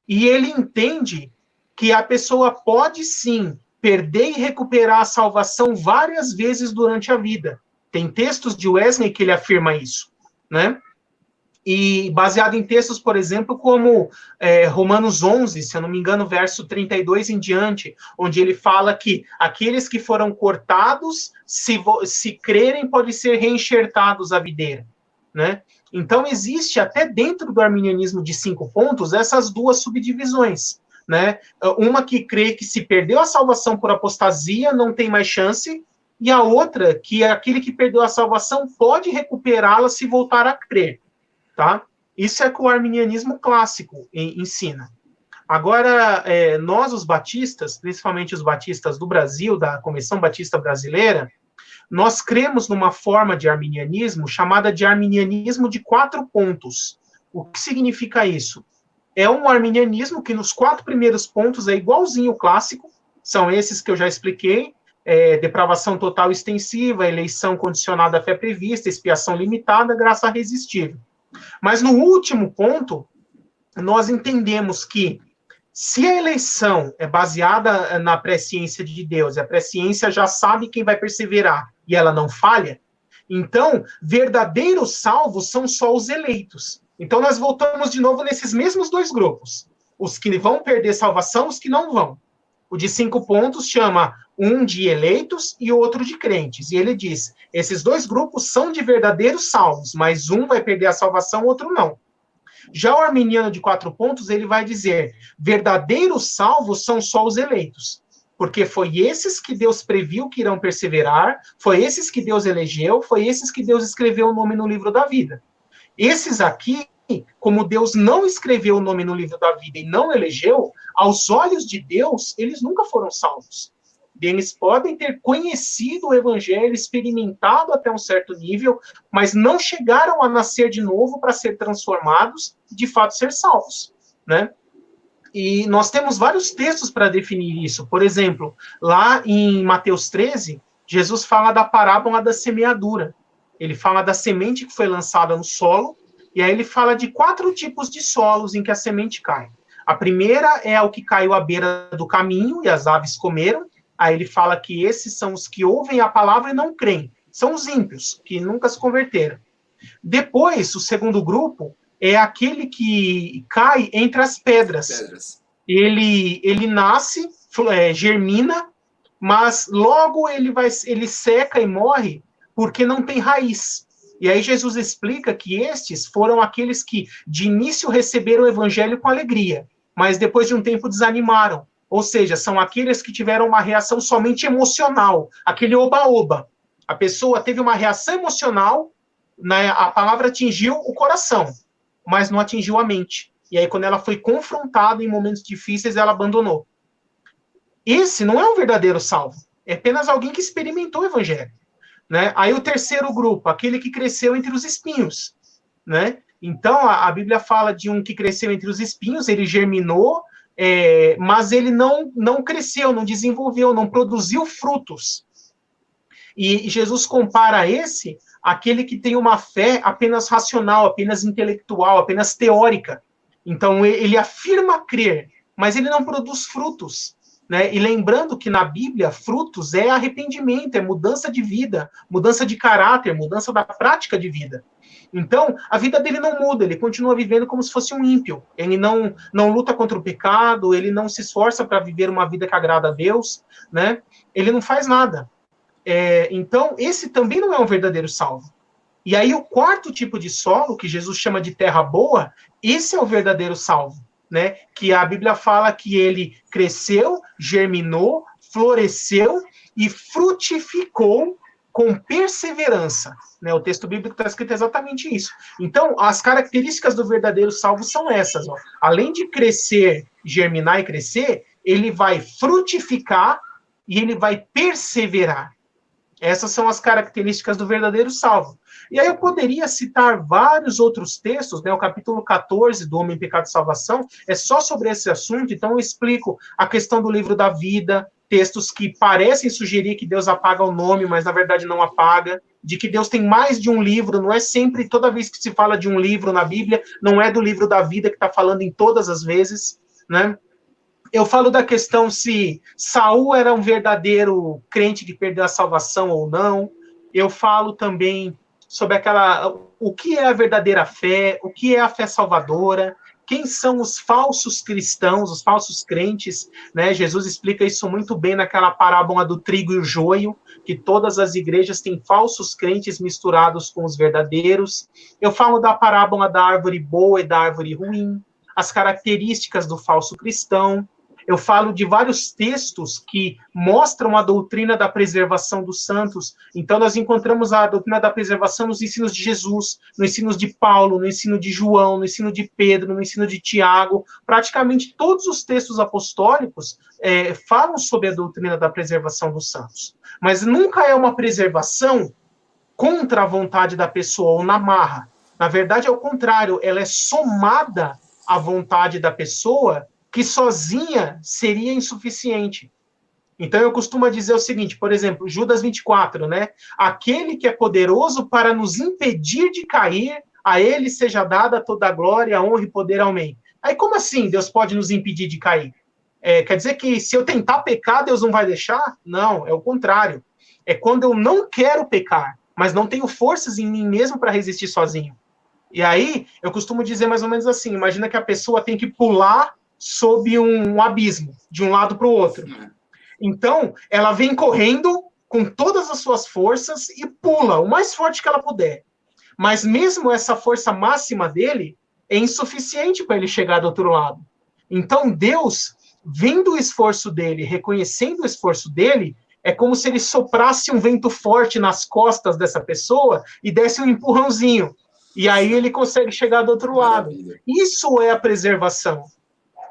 e ele entende que a pessoa pode sim perder e recuperar a salvação várias vezes durante a vida. Tem textos de Wesley que ele afirma isso, né? E baseado em textos, por exemplo, como Romanos 11, se eu não me engano, verso 32 em diante, onde ele fala que aqueles que foram cortados, se crerem, podem ser reenxertados à videira, né? Então, existe até dentro do arminianismo de 5 pontos, essas 2 subdivisões, né? Uma que crê que se perdeu a salvação por apostasia, não tem mais chance, e a outra, que é aquele que perdeu a salvação pode recuperá-la se voltar a crer, tá? Isso é que o arminianismo clássico ensina. Agora, nós, os batistas, principalmente os batistas do Brasil, da Comissão Batista Brasileira, nós cremos numa forma de arminianismo chamada de arminianismo de 4 pontos. O que significa isso? É um arminianismo que nos 4 primeiros pontos é igualzinho ao clássico, são esses que eu já expliquei, depravação total extensiva, eleição condicionada à fé prevista, expiação limitada, graça irresistível. Mas no último ponto, nós entendemos que se a eleição é baseada na presciência de Deus, e a presciência já sabe quem vai perseverar, e ela não falha, então, verdadeiros salvos são só os eleitos. Então, nós voltamos de novo nesses mesmos 2 grupos. Os que vão perder salvação, os que não vão. O de 5 pontos chama um de eleitos e outro de crentes. E ele diz, esses 2 grupos são de verdadeiros salvos, mas um vai perder a salvação, o outro não. Já o arminiano de 4 pontos, ele vai dizer, verdadeiros salvos são só os eleitos. Porque foi esses que Deus previu que irão perseverar, foi esses que Deus elegeu, foi esses que Deus escreveu o nome no livro da vida. Esses aqui, como Deus não escreveu o nome no livro da vida e não elegeu, aos olhos de Deus, eles nunca foram salvos. Eles podem ter conhecido o evangelho, experimentado até um certo nível, mas não chegaram a nascer de novo para ser transformados e, de fato, ser salvos, né? E nós temos vários textos para definir isso. Por exemplo, lá em Mateus 13, Jesus fala da parábola da semeadura. Ele fala da semente que foi lançada no solo, e aí ele fala de 4 tipos de solos em que a semente cai. A primeira é o que caiu à beira do caminho, e as aves comeram. Aí ele fala que esses são os que ouvem a palavra e não creem. São os ímpios, que nunca se converteram. Depois, o segundo grupo é aquele que cai entre as pedras. Ele nasce, germina, mas logo ele seca e morre porque não tem raiz. E aí Jesus explica que estes foram aqueles que de início receberam o evangelho com alegria, mas depois de um tempo desanimaram. Ou seja, são aqueles que tiveram uma reação somente emocional, aquele oba-oba. A pessoa teve uma reação emocional, né, a palavra atingiu o coração, mas não atingiu a mente. E aí, quando ela foi confrontada em momentos difíceis, ela abandonou. Esse não é um verdadeiro salvo. É apenas alguém que experimentou o evangelho, né? Aí o terceiro grupo, aquele que cresceu entre os espinhos, né? Então, a Bíblia fala de um que cresceu entre os espinhos, ele germinou, mas ele não cresceu, não desenvolveu, não produziu frutos. E Jesus compara esse àquele que tem uma fé apenas racional, apenas intelectual, apenas teórica. Então, ele afirma crer, mas ele não produz frutos, né? E lembrando que na Bíblia, frutos é arrependimento, é mudança de vida, mudança de caráter, mudança da prática de vida. Então, a vida dele não muda, ele continua vivendo como se fosse um ímpio. Ele não luta contra o pecado, ele não se esforça para viver uma vida que agrada a Deus, né? Ele não faz nada. Então, esse também não é um verdadeiro salvo. E aí, o 4º tipo de solo, que Jesus chama de terra boa, esse é o verdadeiro salvo, né? Que a Bíblia fala que ele cresceu, germinou, floresceu e frutificou com perseverança, né? O texto bíblico está escrito exatamente isso. Então, as características do verdadeiro salvo são essas, ó. Além de crescer, germinar e crescer, ele vai frutificar e ele vai perseverar. Essas são as características do verdadeiro salvo. E aí eu poderia citar vários outros textos, né? O capítulo 14 do Homem, Pecado e Salvação é só sobre esse assunto, então eu explico a questão do livro da vida, textos que parecem sugerir que Deus apaga o nome, mas na verdade não apaga, de que Deus tem mais de um livro, não é sempre, toda vez que se fala de um livro na Bíblia, não é do livro da vida que está falando em todas as vezes, né? Eu falo da questão se Saul era um verdadeiro crente que perdeu a salvação ou não. Eu falo também sobre o que é a verdadeira fé, o que é a fé salvadora, quem são os falsos cristãos, os falsos crentes, né? Jesus explica isso muito bem naquela parábola do trigo e o joio, que todas as igrejas têm falsos crentes misturados com os verdadeiros. Eu falo da parábola da árvore boa e da árvore ruim, as características do falso cristão. Eu falo de vários textos que mostram a doutrina da preservação dos santos. Então, nós encontramos a doutrina da preservação nos ensinos de Jesus, nos ensinos de Paulo, no ensino de João, no ensino de Pedro, no ensino de Tiago. Praticamente todos os textos apostólicos falam sobre a doutrina da preservação dos santos. Mas nunca é uma preservação contra a vontade da pessoa ou na marra. Na verdade, é o contrário, ela é somada à vontade da pessoa, que sozinha seria insuficiente. Então, eu costumo dizer o seguinte, por exemplo, Judas 24, né? Aquele que é poderoso para nos impedir de cair, a ele seja dada toda a glória, a honra e poder, amém. Aí, como assim Deus pode nos impedir de cair? Quer dizer que se eu tentar pecar, Deus não vai deixar? Não, é o contrário. É quando eu não quero pecar, mas não tenho forças em mim mesmo para resistir sozinho. E aí, eu costumo dizer mais ou menos assim, imagina que a pessoa tem que pular sob um abismo, de um lado para o outro. Então, ela vem correndo com todas as suas forças e pula o mais forte que ela puder. Mas mesmo essa força máxima dele é insuficiente para ele chegar do outro lado. Então, Deus, vendo o esforço dele, reconhecendo o esforço dele, é como se ele soprasse um vento forte nas costas dessa pessoa e desse um empurrãozinho. E aí ele consegue chegar do outro lado. Isso é a preservação.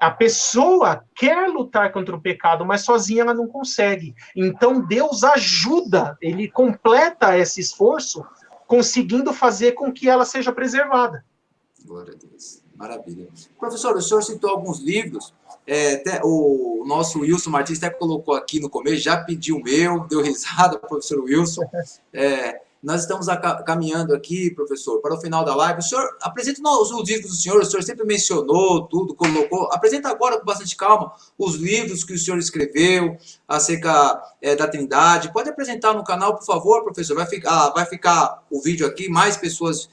A pessoa quer lutar contra o pecado, mas sozinha ela não consegue. Então Deus ajuda, ele completa esse esforço, conseguindo fazer com que ela seja preservada. Glória a Deus. Maravilha. Professor, o senhor citou alguns livros. O nosso Wilson Martins até colocou aqui no começo, já pediu o meu, deu risada, professor Wilson. Nós estamos caminhando aqui, professor, para o final da live. O senhor apresenta os livros do senhor sempre mencionou tudo, colocou. Apresenta agora com bastante calma os livros que o senhor escreveu acerca da Trindade. Pode apresentar no canal, por favor, professor. Vai ficar o vídeo aqui, mais pessoas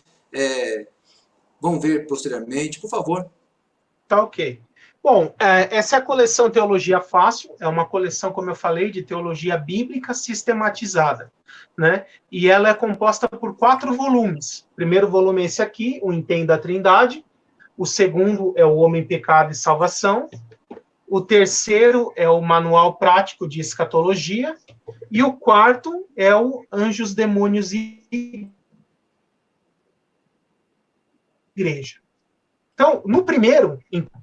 vão ver posteriormente. Por favor. Tá ok. Bom, essa é a coleção Teologia Fácil, é uma coleção, como eu falei, de teologia bíblica sistematizada, né? E ela é composta por 4 volumes. O primeiro volume é esse aqui, o Entenda a Trindade. O segundo é o Homem, Pecado e Salvação. O terceiro é o Manual Prático de Escatologia. E o quarto é o Anjos, Demônios e Igreja. Então, no primeiro,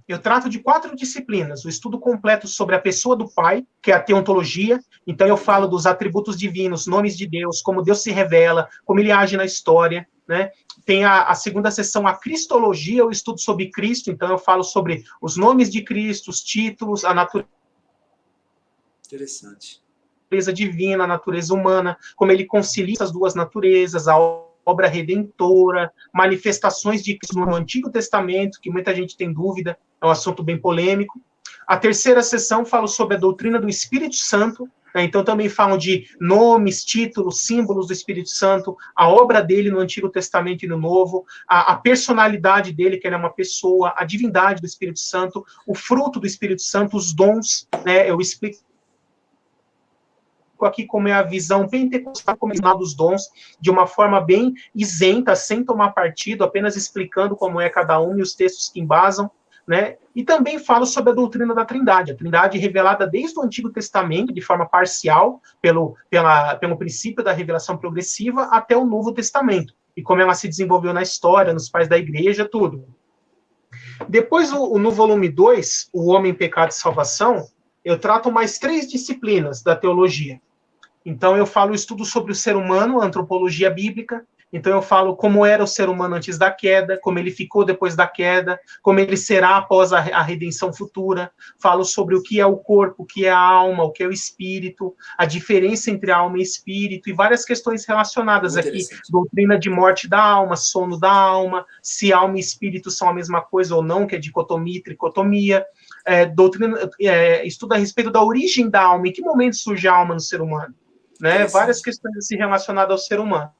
eu trato de 4 disciplinas. O estudo completo sobre a pessoa do Pai, que é a teontologia. Então, eu falo dos atributos divinos, nomes de Deus, como Deus se revela, como ele age na história, né? Tem a segunda sessão, a Cristologia, o estudo sobre Cristo. Então, eu falo sobre os nomes de Cristo, os títulos, a natureza. Interessante. Natureza divina, a natureza humana, como ele concilia as duas naturezas, a obra redentora, manifestações de Cristo no Antigo Testamento, que muita gente tem dúvida, é um assunto bem polêmico. A terceira sessão fala sobre a doutrina do Espírito Santo, né? Então também falam de nomes, títulos, símbolos do Espírito Santo, a obra dele no Antigo Testamento e no Novo, a personalidade dele, que ele é uma pessoa, a divindade do Espírito Santo, o fruto do Espírito Santo, os dons, né? Eu explico aqui como é a visão pentecostal, como é dos dons, de uma forma bem isenta, sem tomar partido, apenas explicando como é cada um e os textos que embasam, né? E também falo sobre a doutrina da Trindade, a Trindade revelada desde o Antigo Testamento, de forma parcial, pelo princípio da revelação progressiva, até o Novo Testamento, e como ela se desenvolveu na história, nos pais da igreja, tudo. Depois, no volume 2, O Homem, Pecado e Salvação, eu trato mais 3 disciplinas da teologia. Então, eu falo estudo sobre o ser humano, antropologia bíblica. Então, eu falo como era o ser humano antes da queda, como ele ficou depois da queda, como ele será após a redenção futura. Falo sobre o que é o corpo, o que é a alma, o que é o espírito, a diferença entre alma e espírito, e várias questões relacionadas aqui. Doutrina de morte da alma, sono da alma, se alma e espírito são a mesma coisa ou não, que é dicotomia e tricotomia. Estudo a respeito da origem da alma, em que momento surge a alma no ser humano. Né? Várias questões assim, relacionadas ao ser humano.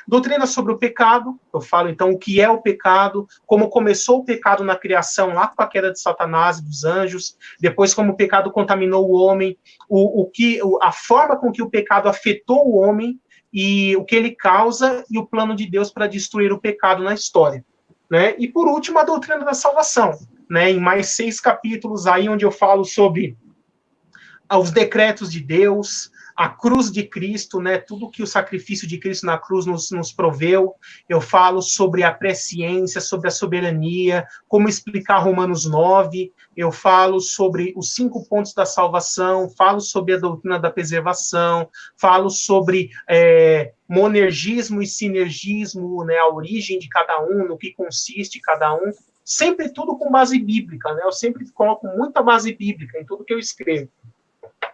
Doutrina sobre o pecado, eu falo então o que é o pecado, como começou o pecado na criação, lá com a queda de Satanás e dos anjos, depois como o pecado contaminou o homem, a forma com que o pecado afetou o homem, e o que ele causa, e o plano de Deus para destruir o pecado na história. Né? E por último, a doutrina da salvação. né, em mais 6 capítulos, aí onde eu falo sobre os decretos de Deus, a cruz de Cristo, né, tudo que o sacrifício de Cristo na cruz nos proveu. Eu falo sobre a presciência, sobre a soberania, como explicar Romanos 9, eu falo sobre os 5 pontos da salvação, falo sobre a doutrina da preservação, falo sobre monergismo e sinergismo, né, a origem de cada um, no que consiste cada um, sempre tudo com base bíblica, né, eu sempre coloco muita base bíblica em tudo que eu escrevo.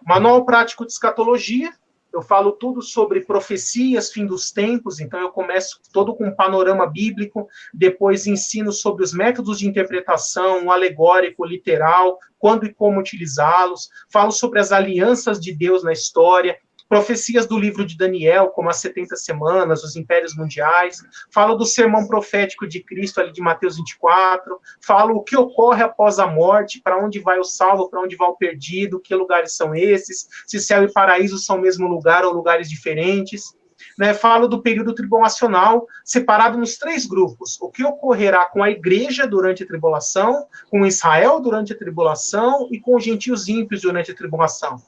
Manual prático de escatologia, eu falo tudo sobre profecias, fim dos tempos, então eu começo todo com um panorama bíblico, depois ensino sobre os métodos de interpretação, o alegórico, o literal, quando e como utilizá-los, falo sobre as alianças de Deus na história, profecias do livro de Daniel, como as 70 semanas, os impérios mundiais, falo do sermão profético de Cristo, ali de Mateus 24, falo o que ocorre após a morte, para onde vai o salvo, para onde vai o perdido, que lugares são esses, se céu e paraíso são o mesmo lugar ou lugares diferentes. Né, falo do período tribulacional, separado nos 3 grupos. O que ocorrerá com a igreja durante a tribulação, com Israel durante a tribulação e com os gentios ímpios durante a tribulação.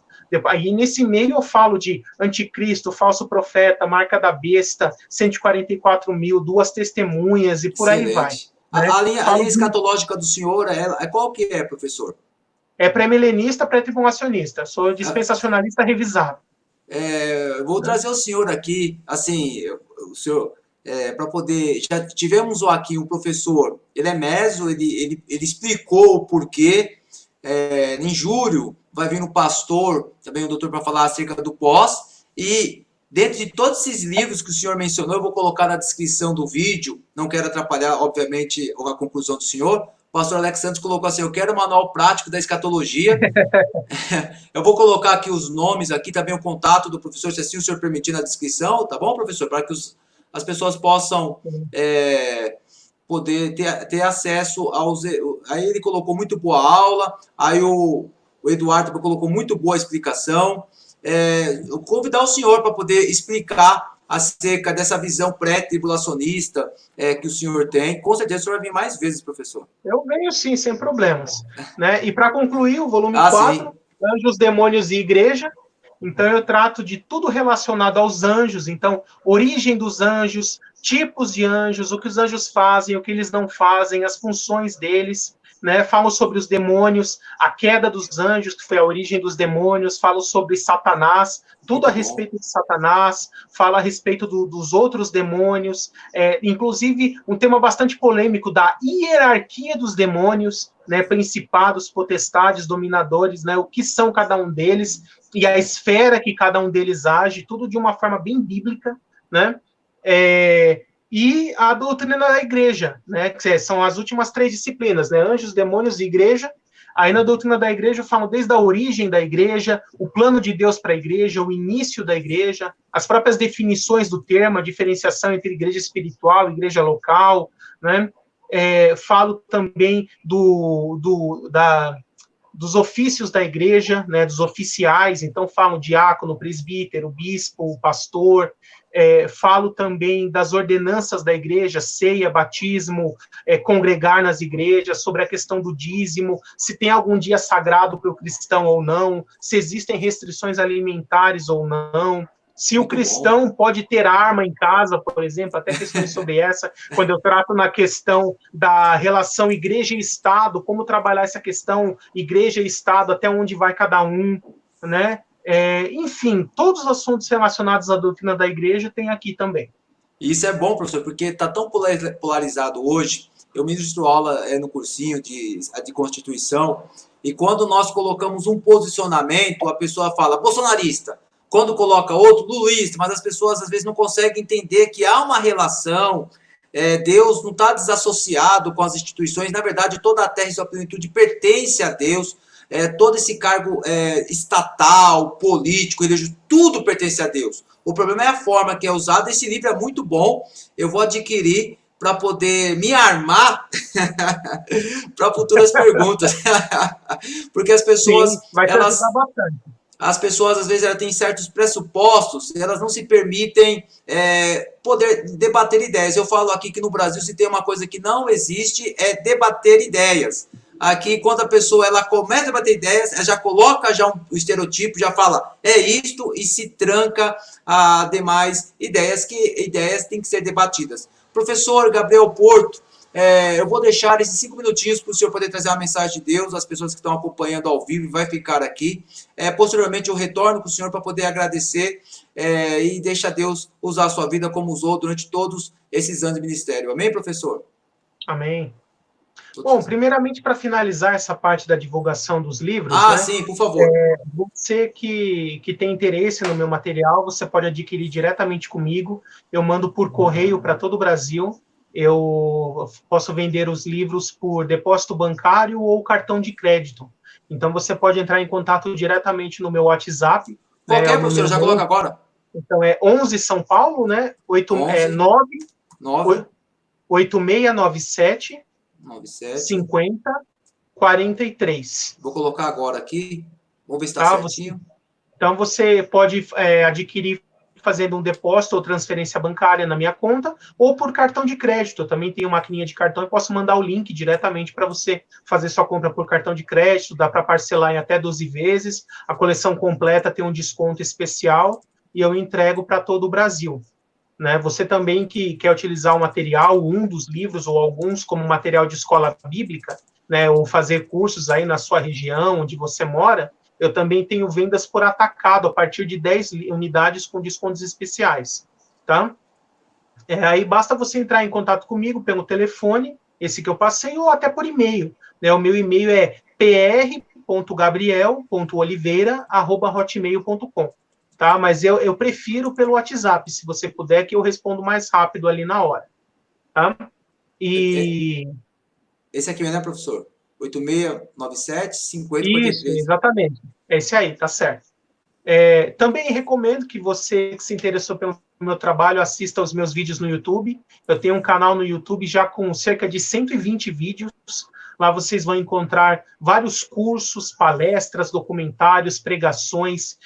Aí, nesse meio, eu falo de anticristo, falso profeta, marca da besta, 144 mil, 2 testemunhas e por Excelente. aí vai. Né? A linha escatológica do senhor, qual que é, professor? É pré-milenista, pré-tribulacionista. Sou dispensacionalista revisado. Vou trazer o senhor aqui, assim, o senhor, para poder... Já tivemos aqui um professor, ele é meso, ele explicou o porquê. Em julho vai vir um pastor, também um doutor, para falar acerca do pós, e dentro de todos esses livros que o senhor mencionou, eu vou colocar na descrição do vídeo, não quero atrapalhar, obviamente, a conclusão do senhor. O pastor Alex Santos colocou assim: eu quero o manual prático da escatologia. Eu vou colocar aqui os nomes, aqui também o contato do professor, se assim o senhor permitir, na descrição, tá bom, professor? Para que as pessoas possam poder ter acesso aos... Aí ele colocou muito boa aula, aí o Eduardo colocou muito boa explicação. Eu vou convidar o senhor para poder explicar acerca dessa visão pré-tribulacionista que o senhor tem. Com certeza o senhor vai vir mais vezes, professor. Eu venho sim, sem problemas. Né? E para concluir, o volume 4, sim. Anjos, Demônios e Igreja. Então eu trato de tudo relacionado aos anjos. Então, origem dos anjos, tipos de anjos, o que os anjos fazem, o que eles não fazem, as funções deles. Né? Falo sobre os demônios, a queda dos anjos, que foi a origem dos demônios. Falo sobre Satanás, tudo a respeito de Satanás. Falo a respeito dos outros demônios. Inclusive, um tema bastante polêmico da hierarquia dos demônios, né? Principados, potestades, dominadores, né? O que são cada um deles e a esfera que cada um deles age, tudo de uma forma bem bíblica, né? E a doutrina da igreja, né? Que são as últimas 3 disciplinas, né? Anjos, demônios e igreja. Aí na doutrina da igreja eu falo desde a origem da igreja, o plano de Deus para a igreja, o início da igreja, as próprias definições do termo, a diferenciação entre igreja espiritual e igreja local, né? Falo também dos ofícios da igreja, né, dos oficiais, então falo diácono, presbítero, bispo, pastor, falo também das ordenanças da igreja, ceia, batismo, congregar nas igrejas, sobre a questão do dízimo, se tem algum dia sagrado para o cristão ou não, se existem restrições alimentares ou não, se o cristão pode ter arma em casa, por exemplo, até questões sobre essa, quando eu trato na questão da relação igreja e Estado, como trabalhar essa questão igreja e Estado, até onde vai cada um, né? Enfim, todos os assuntos relacionados à doutrina da igreja tem aqui também. Isso é bom, professor, porque está tão polarizado hoje. Eu ministro aula no cursinho de Constituição, e quando nós colocamos um posicionamento, a pessoa fala bolsonarista. Quando coloca outro, lulista, mas as pessoas às vezes não conseguem entender que há uma relação, Deus não está desassociado com as instituições, na verdade toda a terra e sua plenitude pertence a Deus, todo esse cargo estatal, político, religioso, tudo pertence a Deus. O problema é a forma que é usada. Esse livro é muito bom, eu vou adquirir para poder me armar para futuras perguntas, porque as pessoas... Sim, vai te ajudar bastante. As pessoas, às vezes, elas têm certos pressupostos, elas não se permitem poder debater ideias. Eu falo aqui que no Brasil, se tem uma coisa que não existe, é debater ideias. aqui, quando a pessoa ela começa a bater ideias, ela já coloca já um estereotipo, já fala, é isto, e se tranca a demais ideias, que ideias têm que ser debatidas. Professor Gabriel Porto, eu vou deixar esses 5 minutinhos para o senhor poder trazer uma mensagem de Deus, as pessoas que estão acompanhando ao vivo, vai ficar aqui. Posteriormente eu retorno com o senhor para poder agradecer e deixa Deus usar a sua vida como usou durante todos esses anos de ministério. Amém, professor? Amém. Bom, primeiramente, para finalizar essa parte da divulgação dos livros, né? Sim, por favor. Você que tem interesse no meu material, você pode adquirir diretamente comigo. Eu mando por correio para todo o Brasil. Eu posso vender os livros por depósito bancário ou cartão de crédito. Então, você pode entrar em contato diretamente no meu WhatsApp. Qual que é, professor? Já coloca agora. Então, é 11 São Paulo, né? 8697 50 43. Vou colocar agora aqui. Vamos ver se está certinho. Então, você pode adquirir fazendo um depósito ou transferência bancária na minha conta, ou por cartão de crédito. Eu também tenho maquininha de cartão e posso mandar o link diretamente para você fazer sua compra por cartão de crédito. Dá para parcelar em até 12 vezes. A coleção completa tem um desconto especial e eu entrego para todo o Brasil. Né? Você também que quer utilizar o material, um dos livros ou alguns como material de escola bíblica, né, ou fazer cursos aí na sua região onde você mora, eu também tenho vendas por atacado a partir de 10 unidades com descontos especiais, tá? Aí basta você entrar em contato comigo pelo telefone, esse que eu passei, ou até por e-mail, né? O meu e-mail é pr.gabriel.oliveira@hotmail.com. Tá? Mas eu prefiro pelo WhatsApp, se você puder, que eu respondo mais rápido ali na hora. Tá? E... Esse aqui, né, professor? 8697 50 Isso, exatamente. É esse aí, tá certo. Também recomendo que você que se interessou pelo meu trabalho assista aos meus vídeos no YouTube. Eu tenho um canal no YouTube já com cerca de 120 vídeos. Lá vocês vão encontrar vários cursos, palestras, documentários, pregações,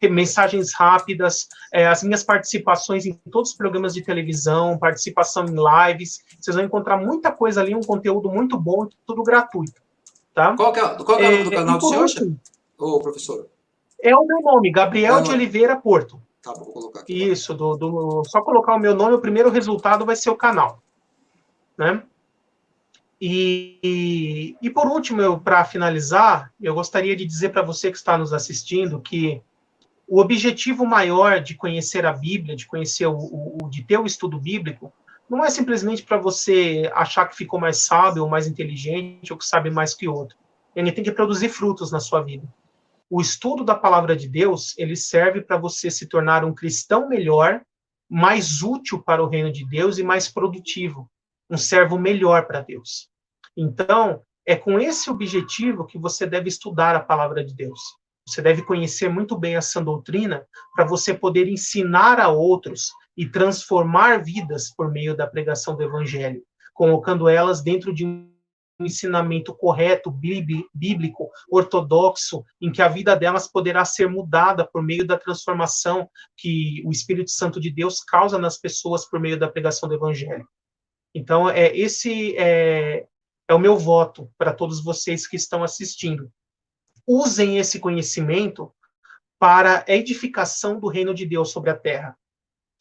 mensagens rápidas, as minhas participações em todos os programas de televisão, participação em lives. Vocês vão encontrar muita coisa ali, um conteúdo muito bom, tudo gratuito. Tá? Qual que é o nome do canal do senhor, ô professor? É o meu nome, Gabriel de Oliveira Porto. Tá, vou colocar aqui. Isso, só colocar o meu nome, o primeiro resultado vai ser o canal. Né? E por último, para finalizar, eu gostaria de dizer para você que está nos assistindo que o objetivo maior de conhecer a Bíblia, de conhecer de ter o estudo bíblico, não é simplesmente para você achar que ficou mais sábio ou mais inteligente ou que sabe mais que outro. Ele tem que produzir frutos na sua vida. O estudo da palavra de Deus, ele serve para você se tornar um cristão melhor, mais útil para o reino de Deus e mais produtivo, um servo melhor para Deus. Então, é com esse objetivo que você deve estudar a palavra de Deus. Você deve conhecer muito bem essa doutrina para você poder ensinar a outros e transformar vidas por meio da pregação do evangelho, colocando elas dentro de um ensinamento correto, bíblico, ortodoxo, em que a vida delas poderá ser mudada por meio da transformação que o Espírito Santo de Deus causa nas pessoas por meio da pregação do evangelho. Então, esse é o meu voto para todos vocês que estão assistindo. Usem esse conhecimento para a edificação do reino de Deus sobre a terra.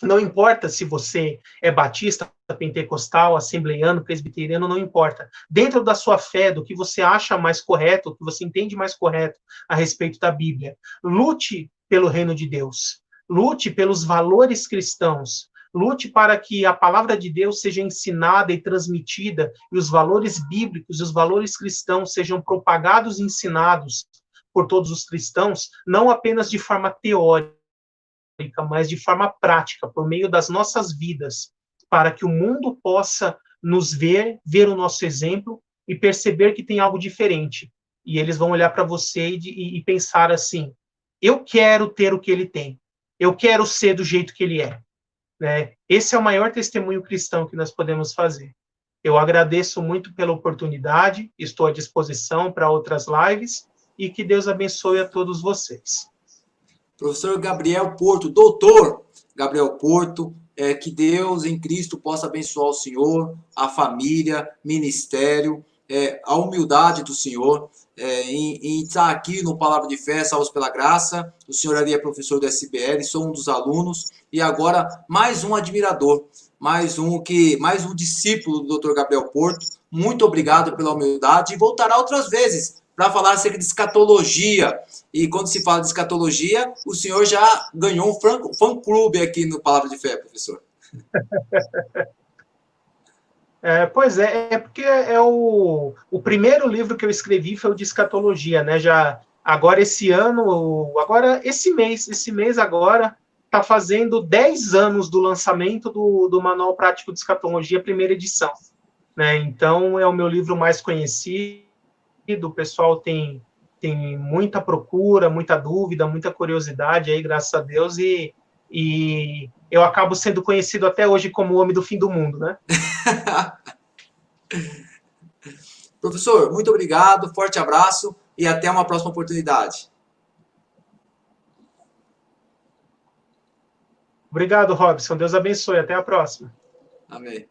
Não importa se você é batista, pentecostal, assembleiano, presbiteriano, não importa. Dentro da sua fé, do que você acha mais correto, o que você entende mais correto a respeito da Bíblia, lute pelo reino de Deus. Lute pelos valores cristãos. Lute para que a palavra de Deus seja ensinada e transmitida, e os valores bíblicos e os valores cristãos sejam propagados e ensinados por todos os cristãos, não apenas de forma teórica, mas de forma prática, por meio das nossas vidas, para que o mundo possa nos ver o nosso exemplo e perceber que tem algo diferente. E eles vão olhar para você e pensar assim, eu quero ter o que ele tem, eu quero ser do jeito que ele é. Né? Esse é o maior testemunho cristão que nós podemos fazer. Eu agradeço muito pela oportunidade, estou à disposição para outras lives, e que Deus abençoe a todos vocês. Professor Gabriel Porto, doutor Gabriel Porto, que Deus em Cristo possa abençoar o senhor, a família, ministério, a humildade do senhor, em estar aqui no Palavra de Fé, Salvos pela Graça. O senhor ali é professor do SBL, sou um dos alunos, e agora mais um admirador, mais um discípulo do Dr. Gabriel Porto. Muito obrigado pela humildade, e voltará outras vezes para falar acerca de escatologia. E quando se fala de escatologia, o senhor já ganhou um fã-clube aqui no Palavra de Fé, professor. Pois é porque o primeiro livro que eu escrevi foi o de escatologia, né? Já agora esse ano, agora esse mês agora está fazendo 10 anos do lançamento do Manual Prático de Escatologia, primeira edição, né? Então é o meu livro mais conhecido, o pessoal tem muita procura, muita dúvida, muita curiosidade aí, graças a Deus, e eu acabo sendo conhecido até hoje como o homem do fim do mundo, né? Professor, muito obrigado, forte abraço e até uma próxima oportunidade. Obrigado, Robson. Deus abençoe. Até a próxima. Amém.